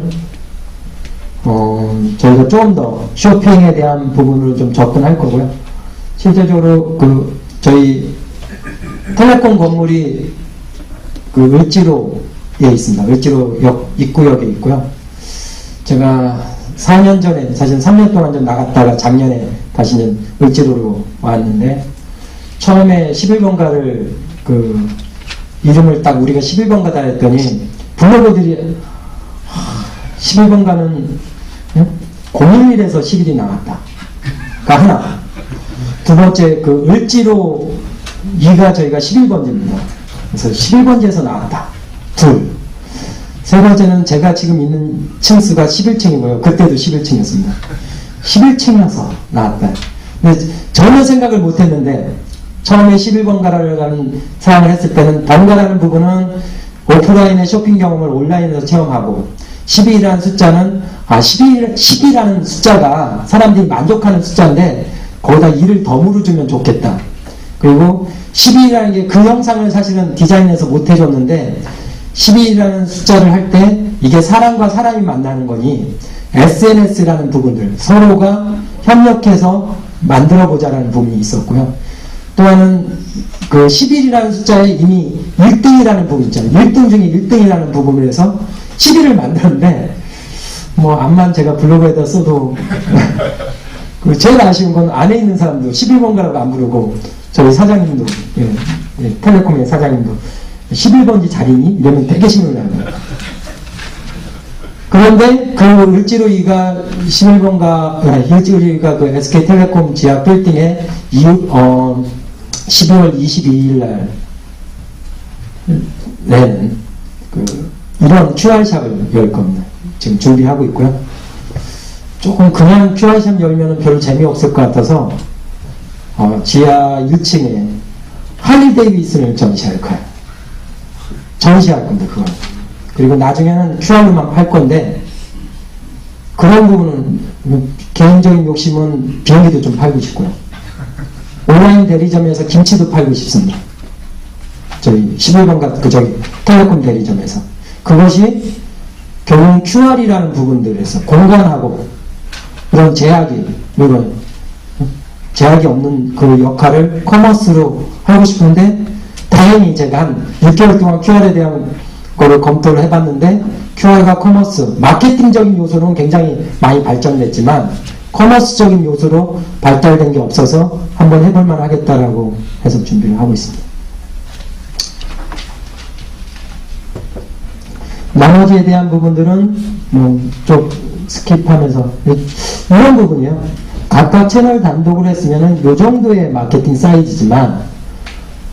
저희가 조금 더 쇼핑에 대한 부분으로 좀 접근할 거고요. 실제적으로 저희 텔레콤 건물이 을지로에 있습니다. 을지로 입구역에 있고요. 제가 4년 전에, 사실 3년 동안 좀 나갔다가 작년에 다시 이제 을지로로 왔는데, 처음에 11번가를 이름을 딱 우리가 11번가다 했더니 블로거들이 11번가는 011에서 11이 나왔다. 그러니까 하나. 두 번째 을지로 2가 저희가 11번지입니다. 그래서 11번지에서 나왔다. 둘. 세 번째는 제가 지금 있는 층수가 11층이고요. 그때도 11층이었습니다. 11층이어서 나왔다. 근데 전혀 생각을 못했는데, 처음에 11번가라는 사항을 했을 때는 번가라는 부분은 오프라인의 쇼핑 경험을 온라인에서 체험하고, 12라는 숫자는 10이라는 숫자가 사람들이 만족하는 숫자인데 거기다 2를 덤으로 주면 좋겠다. 그리고 12라는 게 그 형상을 사실은 디자인해서 못 해줬는데, 12라는 숫자를 할 때 이게 사람과 사람이 만나는 거니 SNS라는 부분들, 서로가 협력해서 만들어보자라는 부분이 있었고요. 또 하나는 11이라는 숫자에 이미 1등이라는 부분 있잖아요. 1등 중에 1등이라는 부분을 해서 11을 만들었는데, 암만 제가 블로그에다 써도 제일 아쉬운 건 안에 있는 사람도 11번가라고 안 부르고, 저희 사장님도, 텔레콤의 사장님도 11번지 자리니? 이러면 되게 신을 납니다. 그런데 을지로2가 11번가, 을지로2가 SK텔레콤 지하 빌딩에 12월 22일 날 내는 이런 QR샵을 열 겁니다. 지금 준비하고 있고요. 조금 그냥 QR샵 열면은 별로 재미없을 것 같아서 지하 1층에 할리 데이비슨을 전시할 거예요. 전시할 건데 그걸. 그리고 나중에는 QR로만 팔 건데, 그런 부분은 개인적인 욕심은 비행기도 좀 팔고 싶고요. 온라인 대리점에서 김치도 팔고 싶습니다. 저희 11번가 텔레콤 대리점에서. 그것이 결국 QR이라는 부분들에서 공간하고 그런 제약이 없는 그 역할을 커머스로 하고 싶은데, 다행히 제가 한 6개월 동안 QR에 대한 거를 검토를 해봤는데, QR과 커머스, 마케팅적인 요소는 굉장히 많이 발전됐지만 커머스적인 요소로 발달된 게 없어서 한번 해볼만 하겠다라고 해서 준비를 하고 있습니다. 나머지에 대한 부분들은 좀 스킵하면서, 이런 부분이요. 각각 채널 단독으로 했으면은 요 정도의 마케팅 사이즈지만,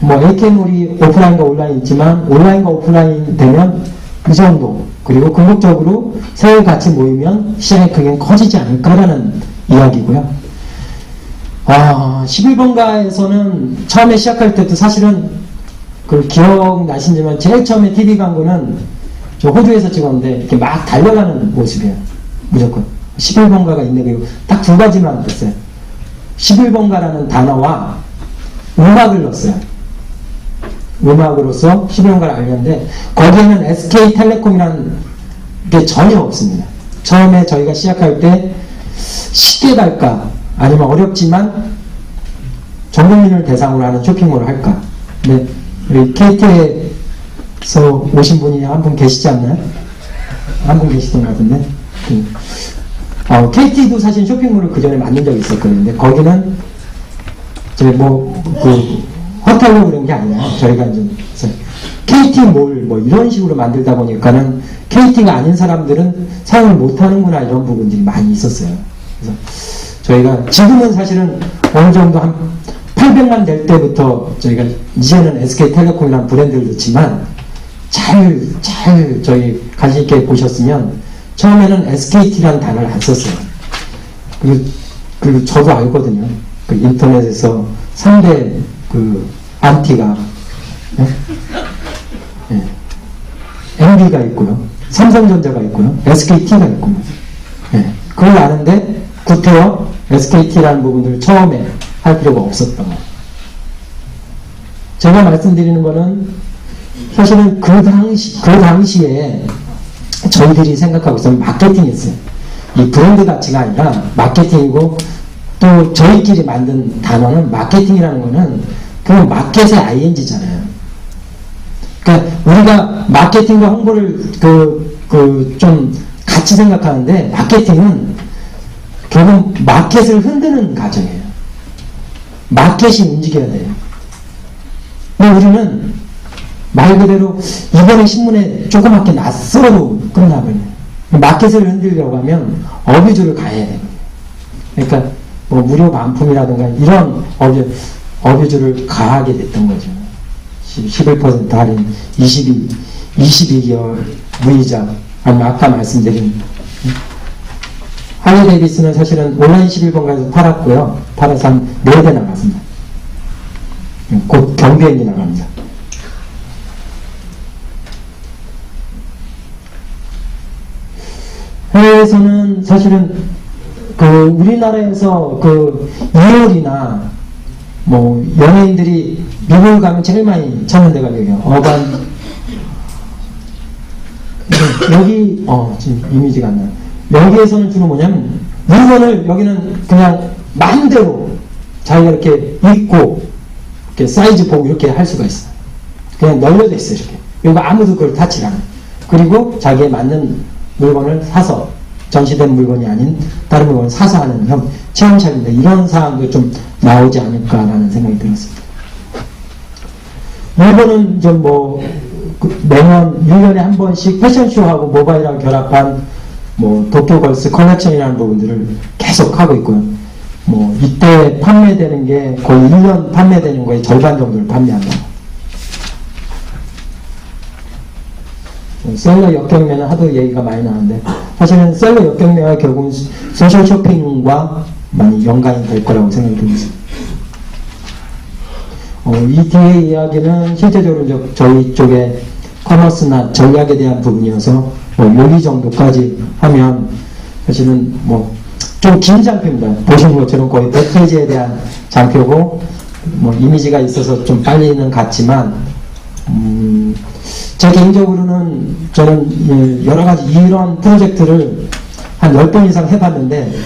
AK몰이 오프라인과 온라인 있지만 온라인과 오프라인 되면 이 정도, 그리고 궁극적으로 세 개 같이 모이면 시장의 크기는 커지지 않을까라는 이야기고요. 11번가에서는 처음에 시작할 때도 사실은 기억나시지만 제일 처음에 TV 광고는 저 호주에서 찍었는데 이렇게 막 달려가는 모습이에요. 무조건 11번가가 있네. 그리고 딱 두 가지만 됐어요. 11번가라는 단어와 음악을 넣었어요. 음악으로서 11번가를 알렸는데, 거기에는 SK텔레콤이라는 게 전혀 없습니다. 처음에 저희가 시작할 때 쉽게 갈까, 아니면 어렵지만 전 국민을 대상으로 하는 쇼핑몰을 할까. 근데 우리 KT에서 오신 분이 한 분 계시지 않나요? 한 분 계시던 것 같은데. KT도 사실 쇼핑몰을 그 전에 만든 적이 있었거든요. 근데 거기는 호텔로 그런 게 아니라 저희가 이제 KT몰 이런 식으로 만들다 보니까는 KT가 아닌 사람들은 사용을 못 하는구나, 이런 부분들이 많이 있었어요. 그래서 저희가 지금은 사실은 어느 정도 한 800만 될 때부터 저희가 이제는 SK텔레콤이라는 브랜드를 넣지만, 저희 관심 있게 보셨으면 처음에는 SKT라는 단어를 안 썼어요. 그리고 저도 알거든요. 그 인터넷에서 상대 그 안티가 MB가 있고요, 삼성전자가 있고요, SKT가 있고요. 그걸 아는데 구태여 SKT라는 부분들을 처음에 할 필요가 없었던 거예요. 제가 말씀드리는 거는 사실은 그 당시에 저희들이 생각하고 있으면 마케팅이었어요. 이 브랜드 가치가 아니라 마케팅이고, 또 저희끼리 만든 단어는 마케팅이라는 거는 그냥 마켓의 ING잖아요. 그러니까 우리가 마케팅과 홍보를 좀 같이 생각하는데, 마케팅은 결국 마켓을 흔드는 과정이에요. 마켓이 움직여야 돼요. 근데 우리는 말 그대로 이번에 신문에 조그맣게 낯설어도 끝나버려요. 마켓을 흔들려고 하면 어뷰즈를 가해야 돼요. 그러니까 뭐 무료 반품이라든가 이런 어뷰즈를 가하게 됐던 거죠. 11% 할인, 22개월 무이자, 아니면 아까 말씀드린 할리 데이비스는 사실은 온라인 11번가에서 팔았고요. 팔아서 한 4대 나갔습니다. 곧 경비행이 나갑니다. 해외에서는 사실은 우리나라에서 2월이나 뭐 연예인들이 미국을 가면 제일 많이 찾는 데가 여기요. 여기 지금 이미지가 안 나요. 여기에서는 주로 뭐냐면 물건을 여기는 그냥 마음대로 자기가 이렇게 입고 이렇게 사이즈 보고 이렇게 할 수가 있어요. 그냥 널려져 있어요. 이렇게. 이거 아무도 그걸 타치를 안 해요. 그리고 자기에 맞는 물건을 사서, 전시된 물건이 아닌 다른 물건을 사서 하는 체험샵인데, 이런 사항도 좀 나오지 않을까라는 생각이 들었습니다. 일본은 좀 매년 1년에 한 번씩 패션쇼하고 모바일하고 결합한 도쿄걸스 컬렉션이라는 부분들을 계속 하고 있고요. 이때 판매되는 게 거의 1년 판매되는 거의 절반 정도를 판매한다고. 셀러 역경매는 하도 얘기가 많이 나왔는데, 사실은 셀러 역경매가 결국은 소셜 쇼핑과 많이 연관이 될 거라고 생각이 듭니다. 이 뒤에 이야기는 실제적으로 저희 쪽에 커머스나 전략에 대한 부분이어서 여기 정도까지 하면 사실은 좀 긴 장표입니다. 보신 것처럼 거의 100페이지에 대한 장표고, 이미지가 있어서 좀 빨리는 갔지만, 제 개인적으로는 저는 여러 가지 이런 프로젝트를 한 10번 이상 해봤는데,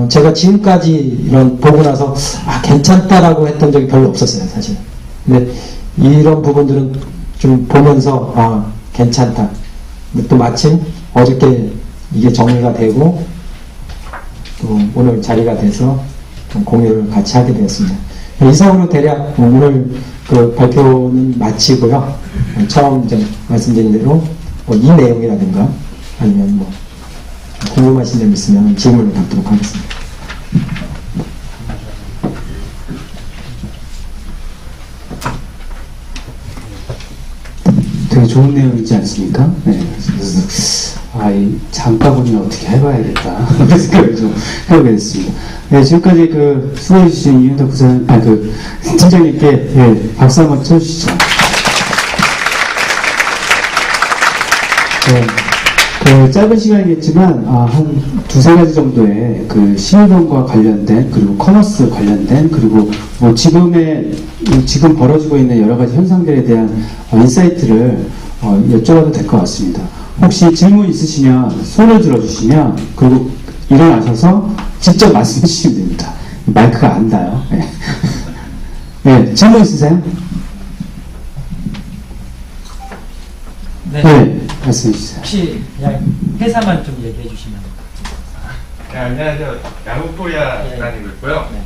제가 지금까지 이런 보고 나서 괜찮다라고 했던 적이 별로 없었어요, 사실. 근데 이런 부분들은 좀 보면서 괜찮다. 근데 또 마침 어저께 이게 정리가 되고 또 오늘 자리가 돼서 좀 공유를 같이 하게 되었습니다. 이상으로 대략 오늘 발표는 마치고요. 처음 말씀드린 대로 이 내용이라든가 아니면 궁금하신 점 있으면 질문을 받도록 하겠습니다. 되게 좋은 내용이지 않습니까? 네. 이 장바구니를 어떻게 해봐야겠다. 그런 생각을 좀 해보게 됐습니다. 네, 지금까지 수고해주신 이윤덕 부사님, 팀장님께 박수 한번 쳐주시죠. 네, 짧은 시간이겠지만 한 2-3가지 정도의 시민원과 관련된, 그리고 커머스 관련된, 그리고 지금 벌어지고 있는 여러 가지 현상들에 대한 인사이트를 여쭤봐도 될 것 같습니다. 혹시 질문 있으시면 손을 들어주시면, 그리고 일어나셔서 직접 말씀해 주시면 됩니다. 마이크가 안 닿아요. 네. 네, 질문 있으세요? 네, 말씀해 주세요. 혹시 그냥 회사만 좀 얘기해 주시면. 네, 안녕하세요. 야후코리아라는 거고요. 네.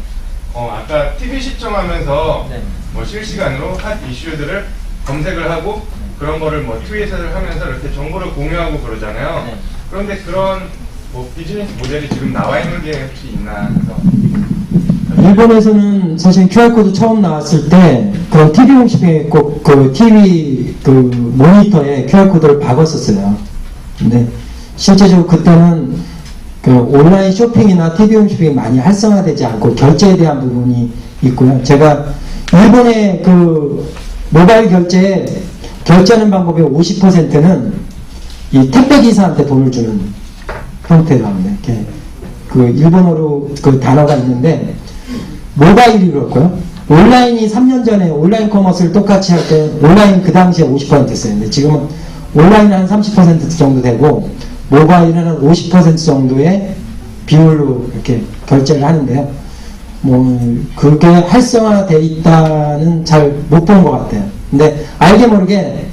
아까 TV 시청하면서 네. 실시간으로 핫 이슈들을 검색을 하고 그런 거를 트윗을 하면서 이렇게 정보를 공유하고 그러잖아요. 네. 그런데 그런 비즈니스 모델이 지금 나와 있는 게 혹시 있나 해서 일본에서는 사실 QR코드 처음 나왔을 때, 그 TV 홈쇼핑에 꼭 그 TV 그 모니터에 QR코드를 박았었어요. 근데 실제적으로 그때는 그 온라인 쇼핑이나 TV 홈쇼핑이 많이 활성화되지 않고 결제에 대한 부분이 있고요. 제가 일본의 그 모바일 결제하는 방법의 50%는 이 택배 기사한테 돈을 주는 형태로 합니다. 이렇게 그 일본어로 그 단어가 있는데 모바일이 그렇고요. 온라인이 3년 전에 온라인 커머스를 똑같이 할 때 온라인 그 당시에 50%였어요. 근데 지금은 온라인은 한 30% 정도 되고 모바일은 한 50% 정도의 비율로 이렇게 결제를 하는데요. 뭐 그게 활성화되어 있다는 잘 못 본 것 같아요. 근데 알게 모르게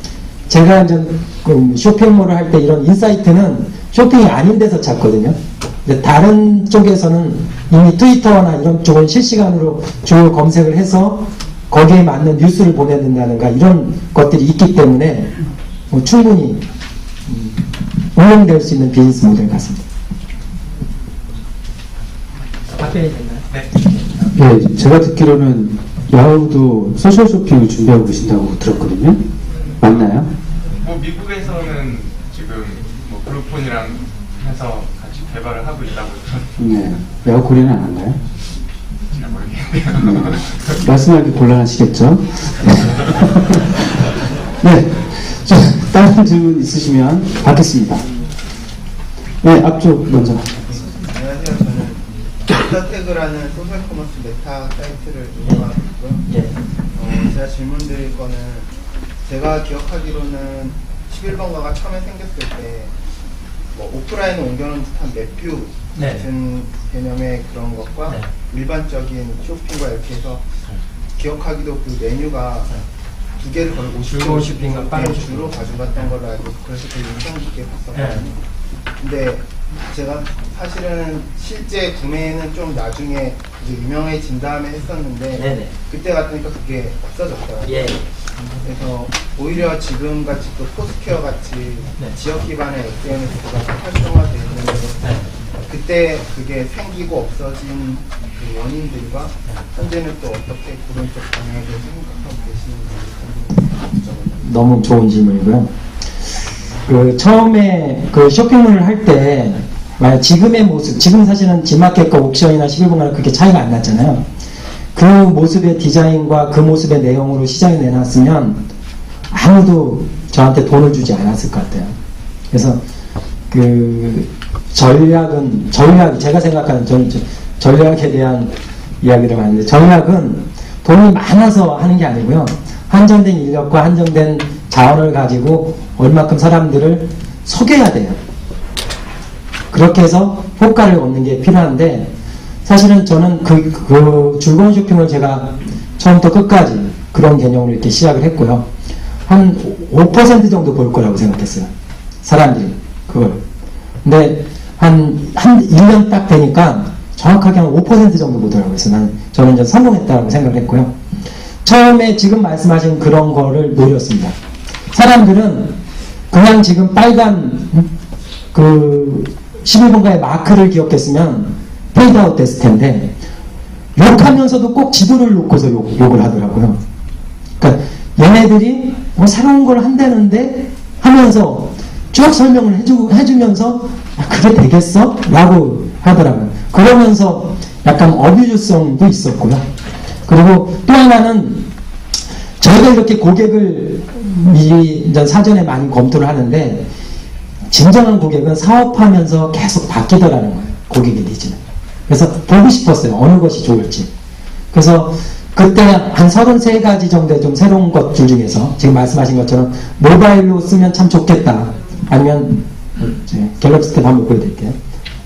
제가 이제 그 쇼핑몰을 할 때 이런 인사이트는 쇼핑이 아닌 데서 찾거든요. 근데 다른 쪽에서는 이미 트위터나 이런 쪽은 실시간으로 주요 검색을 해서 거기에 맞는 뉴스를 보내야 된다든가 이런 것들이 있기 때문에 뭐 충분히 응용될 수 있는 비즈니스 모델 같습니다. 답변이 됐나요? 예, 제가 듣기로는 야후도 소셜 쇼핑을 준비하고 계신다고 들었거든요. 맞나요? 뭐 미국에서는 지금 뭐 블루폰이랑 해서 같이 개발을 하고 있다고 네. 야후 코리아는 안 한가요? 잘 모르겠는데요. 네. 말씀하기 곤란하시겠죠? 네. 자, 다른 질문 있으시면 받겠습니다. 네, 앞쪽 먼저. 안녕하세요. 저는 메타태그라는 소셜커머스 메타 사이트를 운영하고 있고요. 예. 제가 질문 드릴 거는 제가 기억하기로는 11번가가 처음에 생겼을 때 뭐 오프라인을 옮겨놓은 듯한 매표 네. 같은 개념의 그런 것과 네. 일반적인 쇼핑과 이렇게 해서 기억하기도 그 메뉴가 두 개를 걸고 즐거운 쇼핑과 빠른 쇼핑. 주로 가져갔던 걸로 알고 그래서 되게 인상 깊게 봤었거든요. 근데 제가 사실은 실제 구매는 좀 나중에 이제 유명해진 다음에 했었는데 네네. 그때 같으니까 그게 없어졌더라고요. 예. 그래서 오히려 지금 같이 또 포스케어 같이 네. 지역 기반의 SNS가 활성화되어 있는데 네. 그때 그게 생기고 없어진 그 원인들과 현재는 또 어떻게 그런 쪽 방향을 생각하고 계시는지 너무 좋은 질문이고요. 그 처음에 그 쇼핑몰을 할 때 만약 지금의 모습, 지금 사실은 지마켓과 옥션이나 11번가는 그렇게 차이가 안 났잖아요. 그 모습의 디자인과 그 모습의 내용으로 시장에 내놨으면 아무도 저한테 돈을 주지 않았을 것 같아요. 그래서 그 전략이 제가 생각하는 전략에 대한 이야기를 하는데 전략은 돈이 많아서 하는 게 아니고요. 한정된 인력과 한정된 자원을 가지고 얼마큼 사람들을 속여야 돼요. 그렇게 해서 효과를 얻는 게 필요한데 사실은 저는 그 즐거운 쇼핑을 제가 처음부터 끝까지 그런 개념으로 이렇게 시작을 했고요. 한 5% 정도 볼 거라고 생각했어요. 사람들이 그걸. 근데 한 1년 딱 되니까 정확하게 한 5% 정도 보더라고요. 그래서 저는 이제 성공했다고 생각을 했고요. 처음에 지금 말씀하신 그런 거를 노렸습니다. 사람들은 그냥 지금 빨간 그 11번가의 마크를 기억했으면 페이드아웃 됐을 텐데 욕하면서도 꼭 지도를 놓고서 욕을 하더라고요. 그러니까 얘네들이 뭐 새로운 걸 한다는데 하면서 쭉 설명을 해주면서 그게 되겠어? 라고 하더라고요. 그러면서 약간 어뷰즈성도 있었고요. 그리고 또 하나는 저희가 이렇게 고객을 미리 사전에 많이 검토를 하는데 진정한 고객은 사업하면서 계속 바뀌더라는 거예요. 고객의 니즈는. 그래서 보고 싶었어요. 어느 것이 좋을지. 그래서 그때 한 33가지 정도의 좀 새로운 것들 중에서 지금 말씀하신 것처럼 모바일로 쓰면 참 좋겠다. 아니면 갤럭시 탭 한번 보여드릴게요.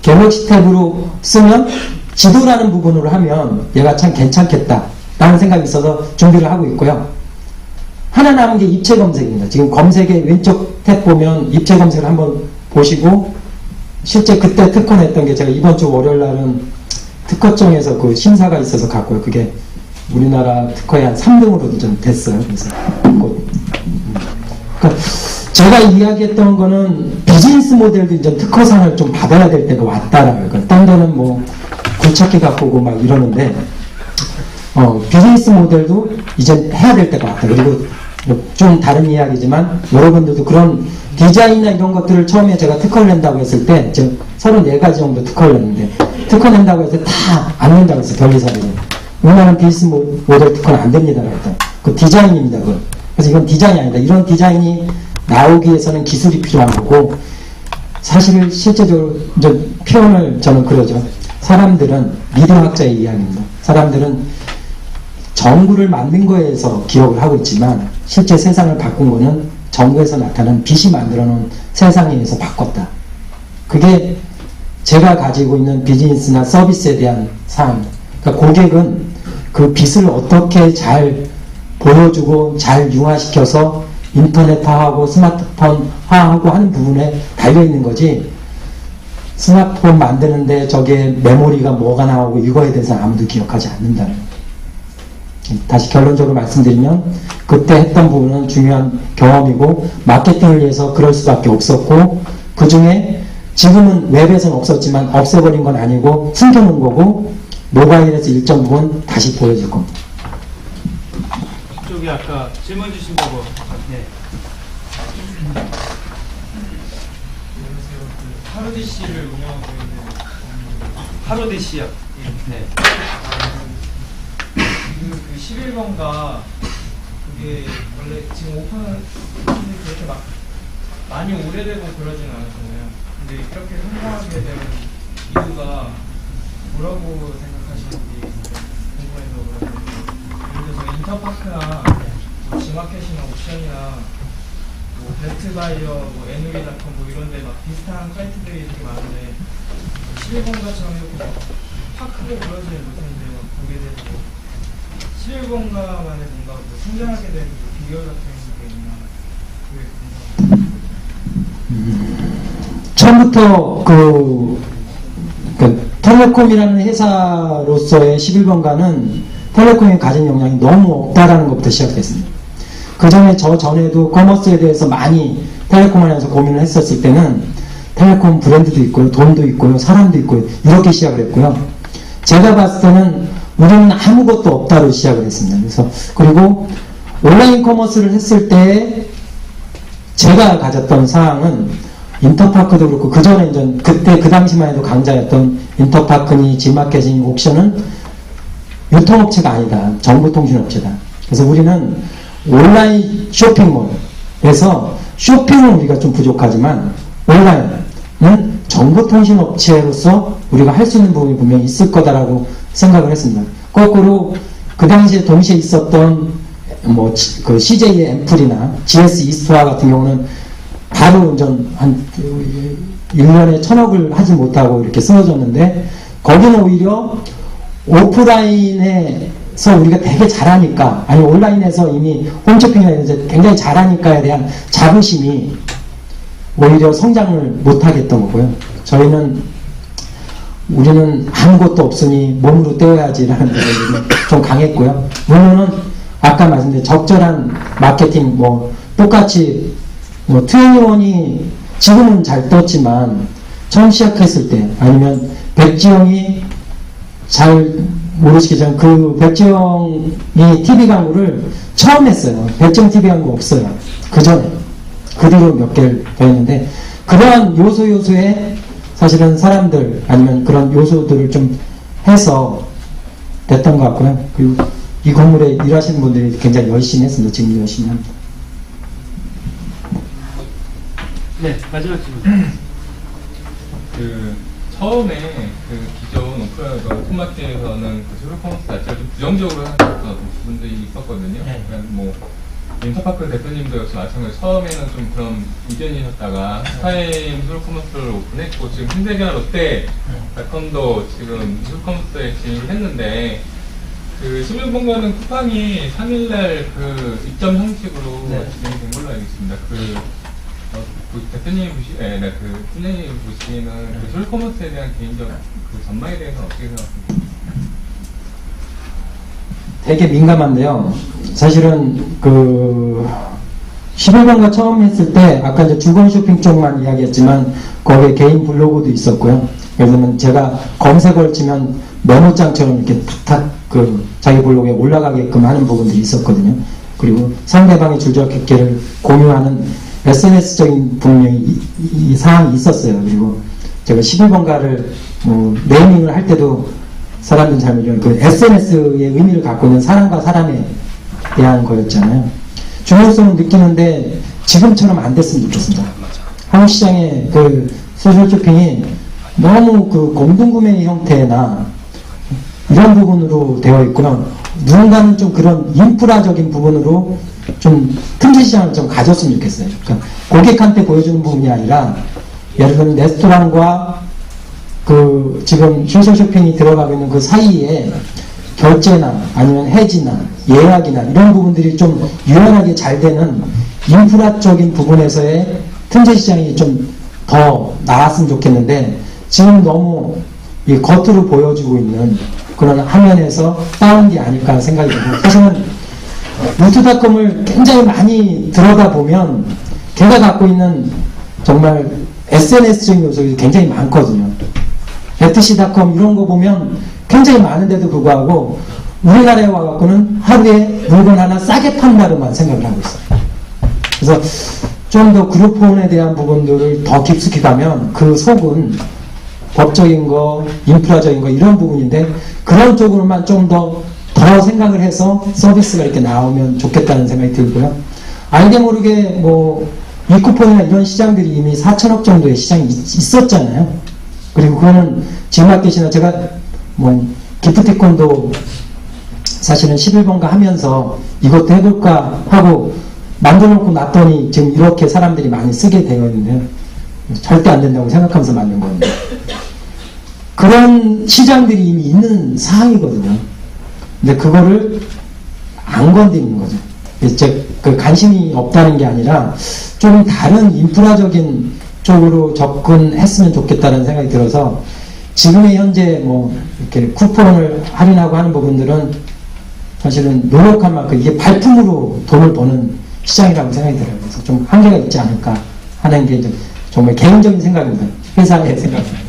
갤럭시 탭으로 쓰면 지도라는 부분으로 하면 얘가 참 괜찮겠다 라는 생각이 있어서 준비를 하고 있고요. 하나 남은 게 입체 검색입니다. 지금 검색의 왼쪽 탭 보면 입체 검색을 한번 보시고 실제 그때 특허 냈던 게 제가 이번 주 월요일 날은 특허청에서 그 심사가 있어서 갔고요. 그게 우리나라 특허의 한 3등으로 좀 됐어요. 그래서 그러니까 제가 이야기했던 거는 비즈니스 모델도 이제 특허상을 좀 받아야 될 때가 왔다라고요. 그러니까 딴 데는 뭐 굴착기 갖고 오고 막 이러는데 비즈니스 모델도 이제 해야 될 때가 왔다. 그리고 좀 다른 이야기지만 여러분들도 그런 디자인이나 이런 것들을 처음에 제가 특허를 낸다고 했을 때 지금 34가지 정도 특허를 냈는데 특허 낸다고 해서 다 안 낸다고 했어요. 변리사들은. 우리나라는 비즈니스 모델 특허는 안 됩니다. 그랬더니. 그 디자인입니다. 그건. 그래서 이건 디자인이 아니다. 이런 디자인이 나오기 위해서는 기술이 필요한 거고 사실 실제적으로 이제 표현을 저는 그러죠. 사람들은 미래학자의 이야기입니다. 사람들은 정부를 만든 거에서 기억을 하고 있지만 실제 세상을 바꾼 거는 정부에서 나타난 빛이 만들어 놓은 세상에 의해서 바꿨다. 그게 제가 가지고 있는 비즈니스나 서비스에 대한 사항입니다. 그러니까 고객은 그 빛을 어떻게 잘 보여주고 잘 융화시켜서 인터넷화하고 스마트폰화하고 하는 부분에 달려있는 거지 스마트폰 만드는데 저게 메모리가 뭐가 나오고 이거에 대해서는 아무도 기억하지 않는다는 거예요. 다시 결론적으로 말씀드리면 그때 했던 부분은 중요한 경험이고 마케팅을 위해서 그럴 수밖에 없었고 그 중에 지금은 웹에서는 없었지만 없애버린 건 아니고 숨겨놓은 거고 모바일에서 일정 부분 다시 보여줄 겁니다. 이쪽에 아까 질문 주신다고. 네. 하루디씨를 운영하고 있는 하로디씨요. 네. 그 11번가 그게 원래 지금 오픈은 그렇게 막 많이 오래되고 그러지는 않았잖아요. 근데 이렇게 성공하게 된 이유가 뭐라고 생각하시는지 궁금해서 그러는데 예를 들어서 인터파크나 뭐 지마켓이나 옵션이나 뭐 베스트바이어, 뭐 애누리닷컴 뭐 이런데 막 비슷한 사이트들이 되게 많은데 11번가처럼 이렇게 막확 크게 그러지는 못했는데 막 보게 되고 11번가만의 뭔가 뭐 성장하게 된 비결 같은 게 있나 그게 궁금합니다. 처음부터 그 텔레콤이라는 회사로서의 11번가는 텔레콤이 가진 역량이 너무 없다라는 것부터 시작됐습니다. 그 전에 저 전에도 커머스에 대해서 많이 텔레콤 안에서 고민을 했었을 때는 텔레콤 브랜드도 있고요, 돈도 있고요, 사람도 있고요, 이렇게 시작을 했고요. 제가 봤을 때는 우리는 아무것도 없다로 시작을 했습니다. 그래서 그리고 온라인 커머스를 했을 때 제가 가졌던 사항은 인터파크도 그렇고 그 전에 이제 그때 그 당시만 해도 강자였던 인터파크니 지마켓이니 옥션은 유통업체가 아니다. 정보통신업체다. 그래서 우리는 온라인 쇼핑몰에서 쇼핑은 우리가 좀 부족하지만 온라인은 정보통신업체로서 우리가 할 수 있는 부분이 분명히 있을 거다라고 생각을 했습니다. 거꾸로 그 당시에 동시에 있었던 뭐 그 CJ의 앰플이나 GS 이스트와 같은 경우는 바로 한 1년에 1,000억을 하지 못하고 이렇게 쓰러졌는데 거기는 오히려 오프라인에서 우리가 되게 잘하니까 아니 온라인에서 이미 홈쇼핑이나 이런 데 굉장히 잘하니까에 대한 자부심이 오히려 성장을 못하겠던 거고요. 우리는 아무것도 없으니 몸으로 때워야지라는 부분이 좀 강했고요. 물론은 아까 말씀드린 적절한 마케팅 뭐 똑같이 뭐 트웬티원이 지금은 잘 떴지만 처음 시작했을 때 아니면 백지영이 잘 모르시겠지만 그 백지영이 TV 광고를 처음 했어요. 백지영 TV 광고 없어요. 그 전에 그 뒤로 몇 개를 더 했는데 그러한 요소에 사실은 사람들 아니면 그런 요소들을 좀 해서 됐던 것 같고요. 그리고 이 건물에 일하시는 분들이 굉장히 열심히 했습니다. 지금 열심히 합니다. 네, 마지막 질문. 그 처음에 그 기존 오픈마켓에서는 그 쇼핑커머스 자체를 좀 부정적으로 하셨던 분들이 있었거든요. 네. 그러니까 뭐 인터파크 대표님도 역시 마찬가지로 처음에는 좀 그런 이견이셨다가 스타임 쇼핑커머스를 오픈했고 지금 신세계나 롯데닷컴도 지금 쇼핑커머스에 진입을 했는데 그 11번가는 쿠팡이 3일날 그 입점 형식으로 진행된 걸로 알고 있습니다. 그 대표님 팀장님 보시기에는 그 쇼핑커머스에 대한 개인적 그 전망에 대해서는 어떻게 생각하십니까? 되게 민감한데요. 사실은 그 11번가 처음 했을 때 아까 이제 주거 쇼핑 쪽만 이야기했지만 거기에 개인 블로그도 있었고요. 그래서 제가 검색어를 치면 메모장처럼 이렇게 탁탁 그 자기 블로그에 올라가게끔 하는 부분들이 있었거든요. 그리고 상대방의 줄적했기를 공유하는 SNS적인 분명히 이 사항이 있었어요. 그리고 제가 11번가를 뭐 네이밍을 할 때도 사람들은 잘 모르는 그 SNS의 의미를 갖고 있는 사람과 사람에 대한 거였잖아요. 중요성을 느끼는데 지금처럼 안 됐으면 좋겠습니다. 한국 시장의 그 소셜 쇼핑이 너무 그 공동구매 형태나 이런 부분으로 되어 있고요. 누군가는 좀 그런 인프라적인 부분으로 좀 틈새 시장을 좀 가졌으면 좋겠어요. 그러니까 고객한테 보여주는 부분이 아니라 예를 들면 레스토랑과 그 지금 소셜 쇼핑이 들어가고 있는 그 사이에 결제나 아니면 해지나 예약이나 이런 부분들이 좀 유연하게 잘 되는 인프라적인 부분에서의 틈새 시장이 좀 더 나왔으면 좋겠는데 지금 너무 이 겉으로 보여주고 있는 그런 화면에서 따온 게 아닐까 생각이 들고 사실은 루트닷컴을 굉장히 많이 들여다보면 걔가 갖고 있는 정말 SNS적인 요소가 굉장히 많거든요. 배트시닷컴 이런 거 보면 굉장히 많은데도 불구하고 우리나라에 와갖고는 하루에 물건 하나 싸게 판다고만 생각을 하고 있어요. 그래서 좀 더 그룹폰에 대한 부분들을 더 깊숙이 가면 그 속은 법적인 거, 인프라적인 거 이런 부분인데 그런 쪽으로만 좀 더 생각을 해서 서비스가 이렇게 나오면 좋겠다는 생각이 들고요. 알게 모르게 뭐 이쿠폰이나 이런 시장들이 이미 4천억 정도의 시장이 있었잖아요. 그리고 그거는 G마켓이나 제가 뭐 기프티콘도 사실은 11번가 하면서 이것도 해볼까 하고 만들어놓고 놨더니 지금 이렇게 사람들이 많이 쓰게 되어 있는데요. 절대 안 된다고 생각하면서 만든 건데 그런 시장들이 이미 있는 사항이거든요. 근데 그거를 안 건드리는 거죠. 이제 그 관심이 없다는 게 아니라 좀 다른 인프라적인 쪽으로 접근했으면 좋겠다는 생각이 들어서 지금의 현재 뭐 이렇게 쿠폰을 할인하고 하는 부분들은 사실은 노력한 만큼 이게 발품으로 돈을 버는 시장이라고 생각이 들어요. 그래서 좀 한계가 있지 않을까 하는 게 정말 개인적인 생각입니다. 회사의 생각입니다.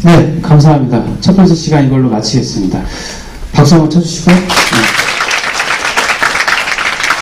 네, 감사합니다. 첫 번째 시간 이걸로 마치겠습니다. 박수 한번 쳐주시고. 네.